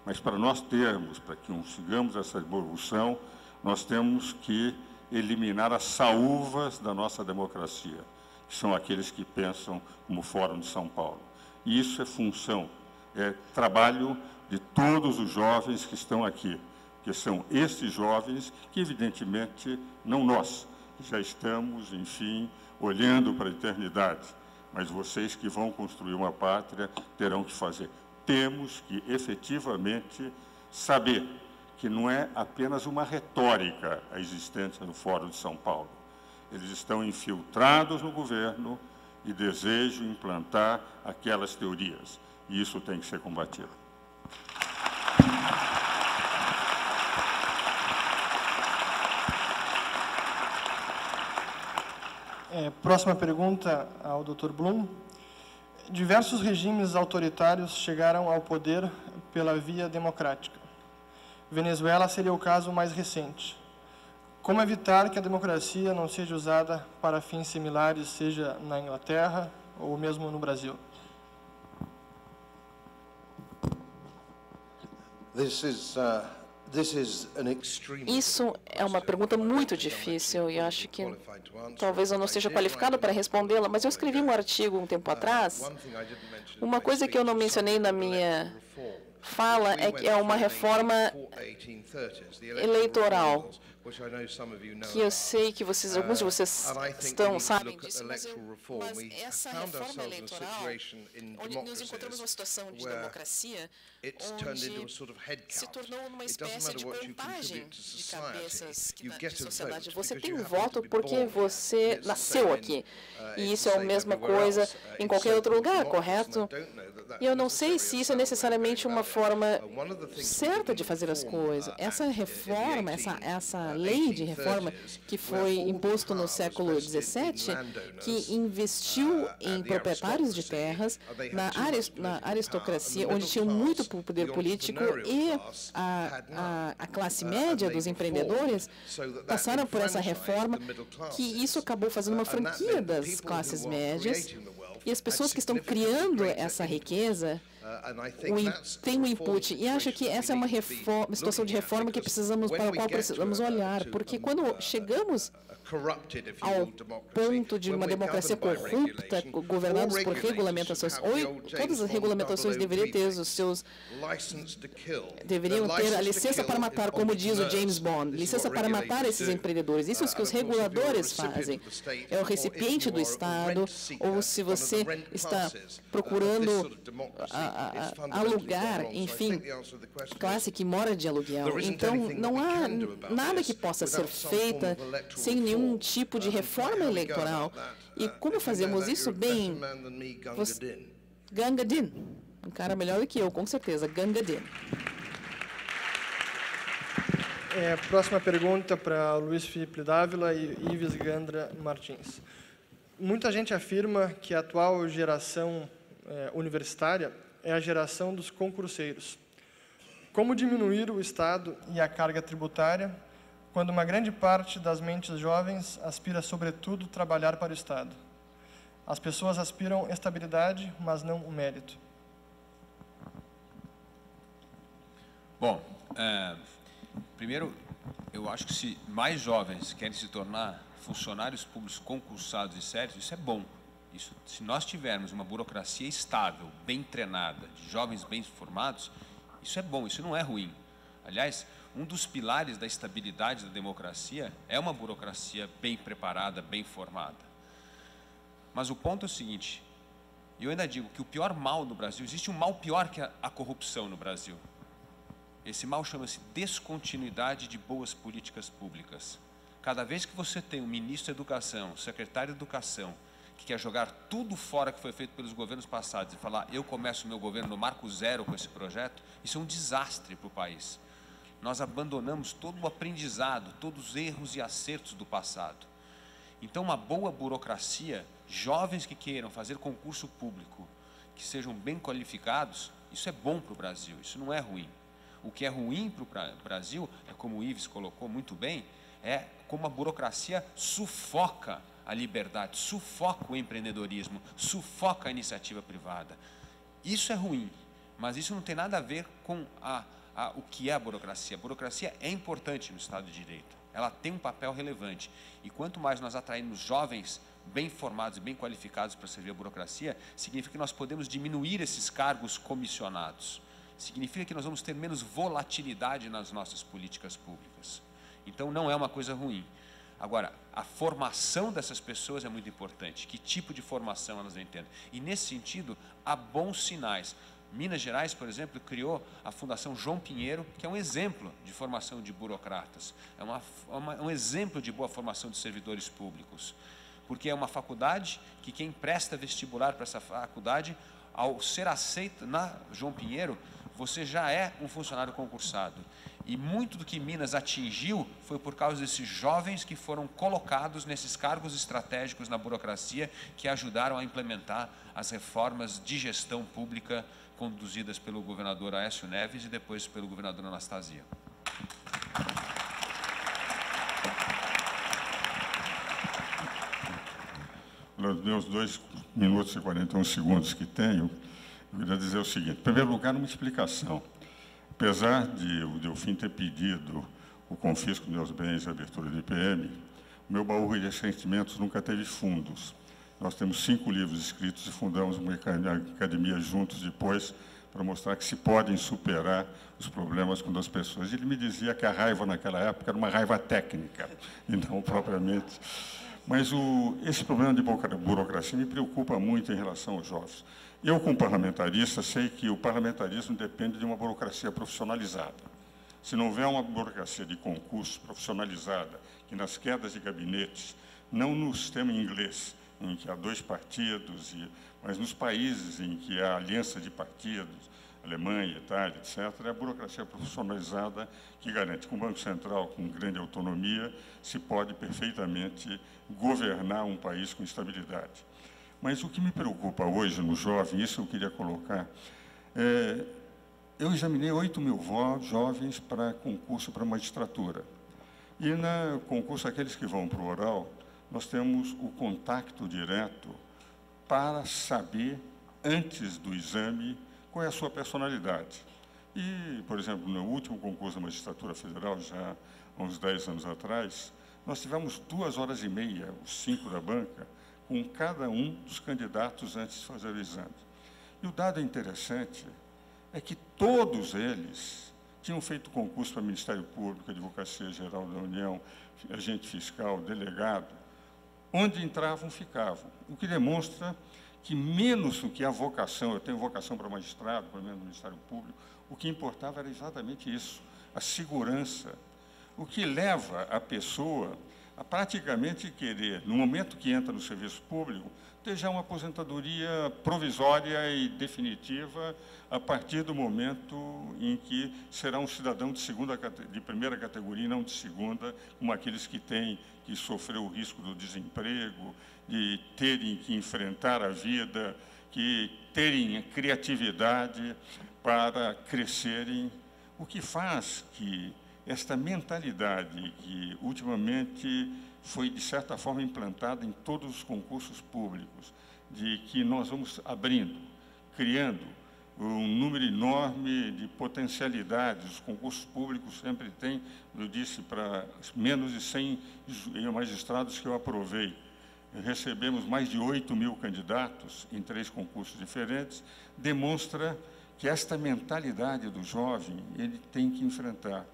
Mas para nós termos, para que consigamos essa evolução, nós temos que eliminar as saúvas da nossa democracia, que são aqueles que pensam como Fórum de São Paulo. E isso é função, é trabalho de todos os jovens que estão aqui, que são esses jovens que, evidentemente, não nós, já estamos, enfim, olhando para a eternidade, mas vocês que vão construir uma pátria terão que fazer. Temos que, efetivamente, saber que não é apenas uma retórica a existência do Fórum de São Paulo. Eles estão infiltrados no governo e desejam implantar aquelas teorias, e isso tem que ser combatido. Próxima pergunta ao Dr. Blum. Diversos regimes autoritários chegaram ao poder pela via democrática. Venezuela seria o caso mais recente. Como evitar que a democracia não seja usada para fins similares, seja na Inglaterra ou mesmo no Brasil? Isso é uma pergunta muito difícil e acho que talvez eu não seja qualificado para respondê-la, mas eu escrevi um artigo um tempo atrás. Uma coisa que eu não mencionei na minha fala é que é uma reforma eleitoral, que eu sei que alguns de vocês sabem disso, mas essa reforma eleitoral, onde nos encontramos numa situação de democracia, onde se tornou uma espécie de contagem de cabeças da sociedade. Você tem um voto porque você nasceu aqui. E isso é a mesma coisa em qualquer outro lugar, correto? E eu não sei se isso é necessariamente uma forma certa de fazer as coisas. Essa reforma, essa lei de reforma que foi imposto no século XVII, que investiu em proprietários de terras, na aristocracia, onde tinha muito poder político, e a classe média dos empreendedores passaram por essa reforma, que isso acabou fazendo uma franquia das classes médias, e as pessoas que estão criando essa riqueza têm um input. E acho que essa é uma situação de reforma para a qual precisamos olhar, porque quando chegamos ao ponto de uma democracia corrupta, governados por regulamentações, todas as regulamentações deveriam ter a licença para matar, como diz o James Bond, licença para matar esses empreendedores. Isso é o que os reguladores fazem. É o recipiente do Estado, ou se você está procurando alugar, enfim, classe que mora de aluguel. Então, não há nada que possa ser feita sem nenhum tipo de reforma eleitoral. E como fazemos isso bem? Ganga Din. Um cara melhor do que eu, com certeza. Ganga Din. Próxima pergunta para Luiz Felipe Dávila e Ives Gandra Martins. Muita gente afirma que a atual geração universitária é a geração dos concurseiros. Como diminuir o Estado e a carga tributária quando uma grande parte das mentes jovens aspira, sobretudo, trabalhar para o Estado? As pessoas aspiram estabilidade, mas não o mérito. Bom, primeiro, eu acho que se mais jovens querem se tornar funcionários públicos concursados e sérios, isso é bom. Isso, se nós tivermos uma burocracia estável, bem treinada, de jovens bem formados, isso é bom, isso não é ruim. Aliás, um dos pilares da estabilidade da democracia é uma burocracia bem preparada, bem formada. Mas o ponto é o seguinte, eu ainda digo que o pior mal no Brasil, existe um mal pior que a corrupção no Brasil. Esse mal chama-se descontinuidade de boas políticas públicas. Cada vez que você tem um ministro da Educação, um secretário de Educação, que quer jogar tudo fora que foi feito pelos governos passados e falar, eu começo o meu governo no marco zero com esse projeto, isso é um desastre para o país. Nós abandonamos todo o aprendizado, todos os erros e acertos do passado. Então, uma boa burocracia, jovens que queiram fazer concurso público, que sejam bem qualificados, isso é bom para o Brasil, isso não é ruim. O que é ruim para o Brasil, é como o Ives colocou muito bem, é como a burocracia sufoca a liberdade, sufoca o empreendedorismo, sufoca a iniciativa privada. Isso é ruim, mas isso não tem nada a ver com o que é a burocracia. A burocracia é importante no Estado de Direito, ela tem um papel relevante. E quanto mais nós atrairmos jovens bem formados e bem qualificados para servir a burocracia, significa que nós podemos diminuir esses cargos comissionados. Significa que nós vamos ter menos volatilidade nas nossas políticas públicas. Então, não é uma coisa ruim. Agora, a formação dessas pessoas é muito importante. Que tipo de formação elas vão ter? E, nesse sentido, há bons sinais. Minas Gerais, por exemplo, criou a Fundação João Pinheiro, que é um exemplo de formação de burocratas. É um exemplo de boa formação de servidores públicos. Porque é uma faculdade que quem presta vestibular para essa faculdade, ao ser aceito na João Pinheiro, você já é um funcionário concursado. E muito do que Minas atingiu foi por causa desses jovens que foram colocados nesses cargos estratégicos na burocracia, que ajudaram a implementar as reformas de gestão pública conduzidas pelo governador Aécio Neves e depois pelo governador Anastasia. Nos meus 2 minutos e 41 segundos que tenho, eu queria dizer o seguinte. Em primeiro lugar, uma explicação. Apesar de o Delfim ter pedido o confisco dos meus bens e a abertura do IPM, o meu baú de ressentimentos nunca teve fundos. Nós temos 5 livros escritos e fundamos uma academia juntos depois para mostrar que se podem superar os problemas quando as pessoas... Ele me dizia que a raiva naquela época era uma raiva técnica e não propriamente... Mas esse problema de burocracia me preocupa muito em relação aos jovens. Eu, como parlamentarista, sei que o parlamentarismo depende de uma burocracia profissionalizada. Se não houver uma burocracia de concurso profissionalizada, que nas quedas de gabinetes, não no sistema inglês, em que há 2 partidos, mas nos países em que há aliança de partidos, Alemanha, Itália, etc., é a burocracia profissionalizada que garante que o Banco Central, com grande autonomia, se pode perfeitamente governar um país com estabilidade. Mas o que me preocupa hoje no jovem, isso eu queria colocar, eu examinei 8.000 jovens para concurso para magistratura. E no concurso, aqueles que vão para o oral, nós temos o contato direto para saber, antes do exame, qual é a sua personalidade. E, por exemplo, no último concurso da Magistratura Federal, já há uns 10 anos atrás, nós tivemos 2 horas e meia, os 5 da banca, com cada um dos candidatos antes de fazer o exame. E o dado interessante é que todos eles tinham feito concurso para Ministério Público, Advocacia Geral da União, agente fiscal, delegado, onde entravam, ficavam. O que demonstra que menos do que a vocação, eu tenho vocação para magistrado, pelo menos no Ministério Público, o que importava era exatamente isso, a segurança, o que leva a pessoa a praticamente querer, no momento que entra no serviço público, ter já uma aposentadoria provisória e definitiva a partir do momento em que será um cidadão de primeira categoria e não de segunda, como aqueles que sofreu o risco do desemprego, de terem que enfrentar a vida, que terem criatividade para crescerem, o que faz que esta mentalidade que ultimamente foi, de certa forma, implantada em todos os concursos públicos, de que nós vamos abrindo, criando um número enorme de potencialidades. Os concursos públicos sempre têm, eu disse, para menos de 100 magistrados que eu aprovei. Recebemos mais de 8.000 candidatos em 3 concursos diferentes, demonstra que esta mentalidade do jovem ele tem que enfrentar.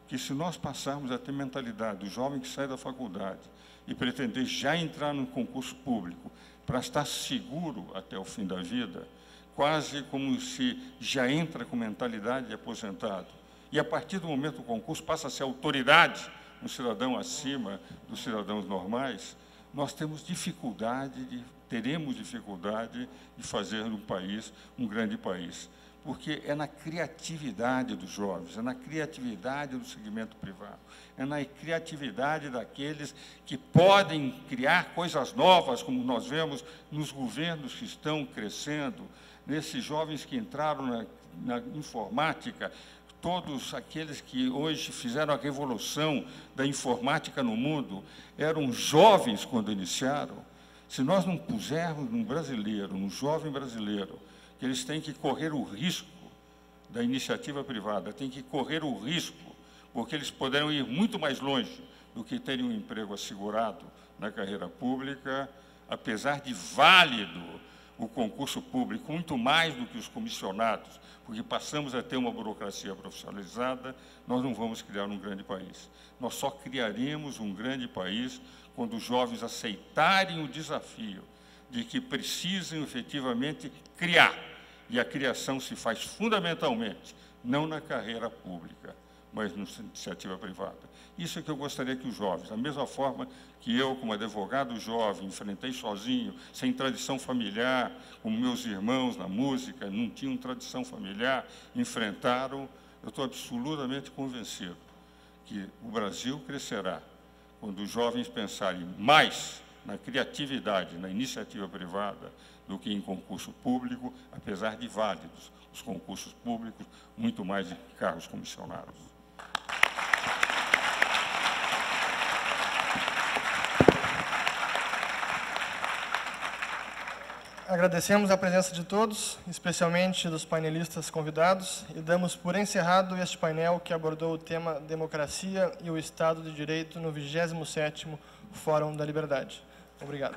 Que se nós passarmos a ter mentalidade do jovem que sai da faculdade e pretender já entrar no concurso público para estar seguro até o fim da vida, quase como se já entra com mentalidade de aposentado. E, a partir do momento do concurso, passa a ser autoridade, um cidadão acima dos cidadãos normais, nós teremos dificuldade de fazer um país um grande país. Porque é na criatividade dos jovens, é na criatividade do segmento privado, é na criatividade daqueles que podem criar coisas novas, como nós vemos nos governos que estão crescendo, nesses jovens que entraram na informática, todos aqueles que hoje fizeram a revolução da informática no mundo, eram jovens quando iniciaram. Se nós não pusermos num jovem brasileiro, que eles têm que correr o risco da iniciativa privada, têm que correr o risco, porque eles poderão ir muito mais longe do que terem um emprego assegurado na carreira pública, apesar de válido o concurso público, muito mais do que os comissionados, porque passamos a ter uma burocracia profissionalizada, nós não vamos criar um grande país. Nós só criaremos um grande país quando os jovens aceitarem o desafio de que precisam efetivamente criar. E a criação se faz fundamentalmente, não na carreira pública, mas na iniciativa privada. Isso é que eu gostaria que os jovens, da mesma forma que eu, como advogado jovem, enfrentei sozinho, sem tradição familiar, como meus irmãos na música, não tinham tradição familiar, enfrentaram, eu estou absolutamente convencido que o Brasil crescerá quando os jovens pensarem mais na criatividade, na iniciativa privada, do que em concurso público, apesar de válidos os concursos públicos, muito mais de cargos comissionados. Agradecemos a presença de todos, especialmente dos painelistas convidados, e damos por encerrado este painel que abordou o tema Democracia e o Estado de Direito no 27º Fórum da Liberdade. Obrigado.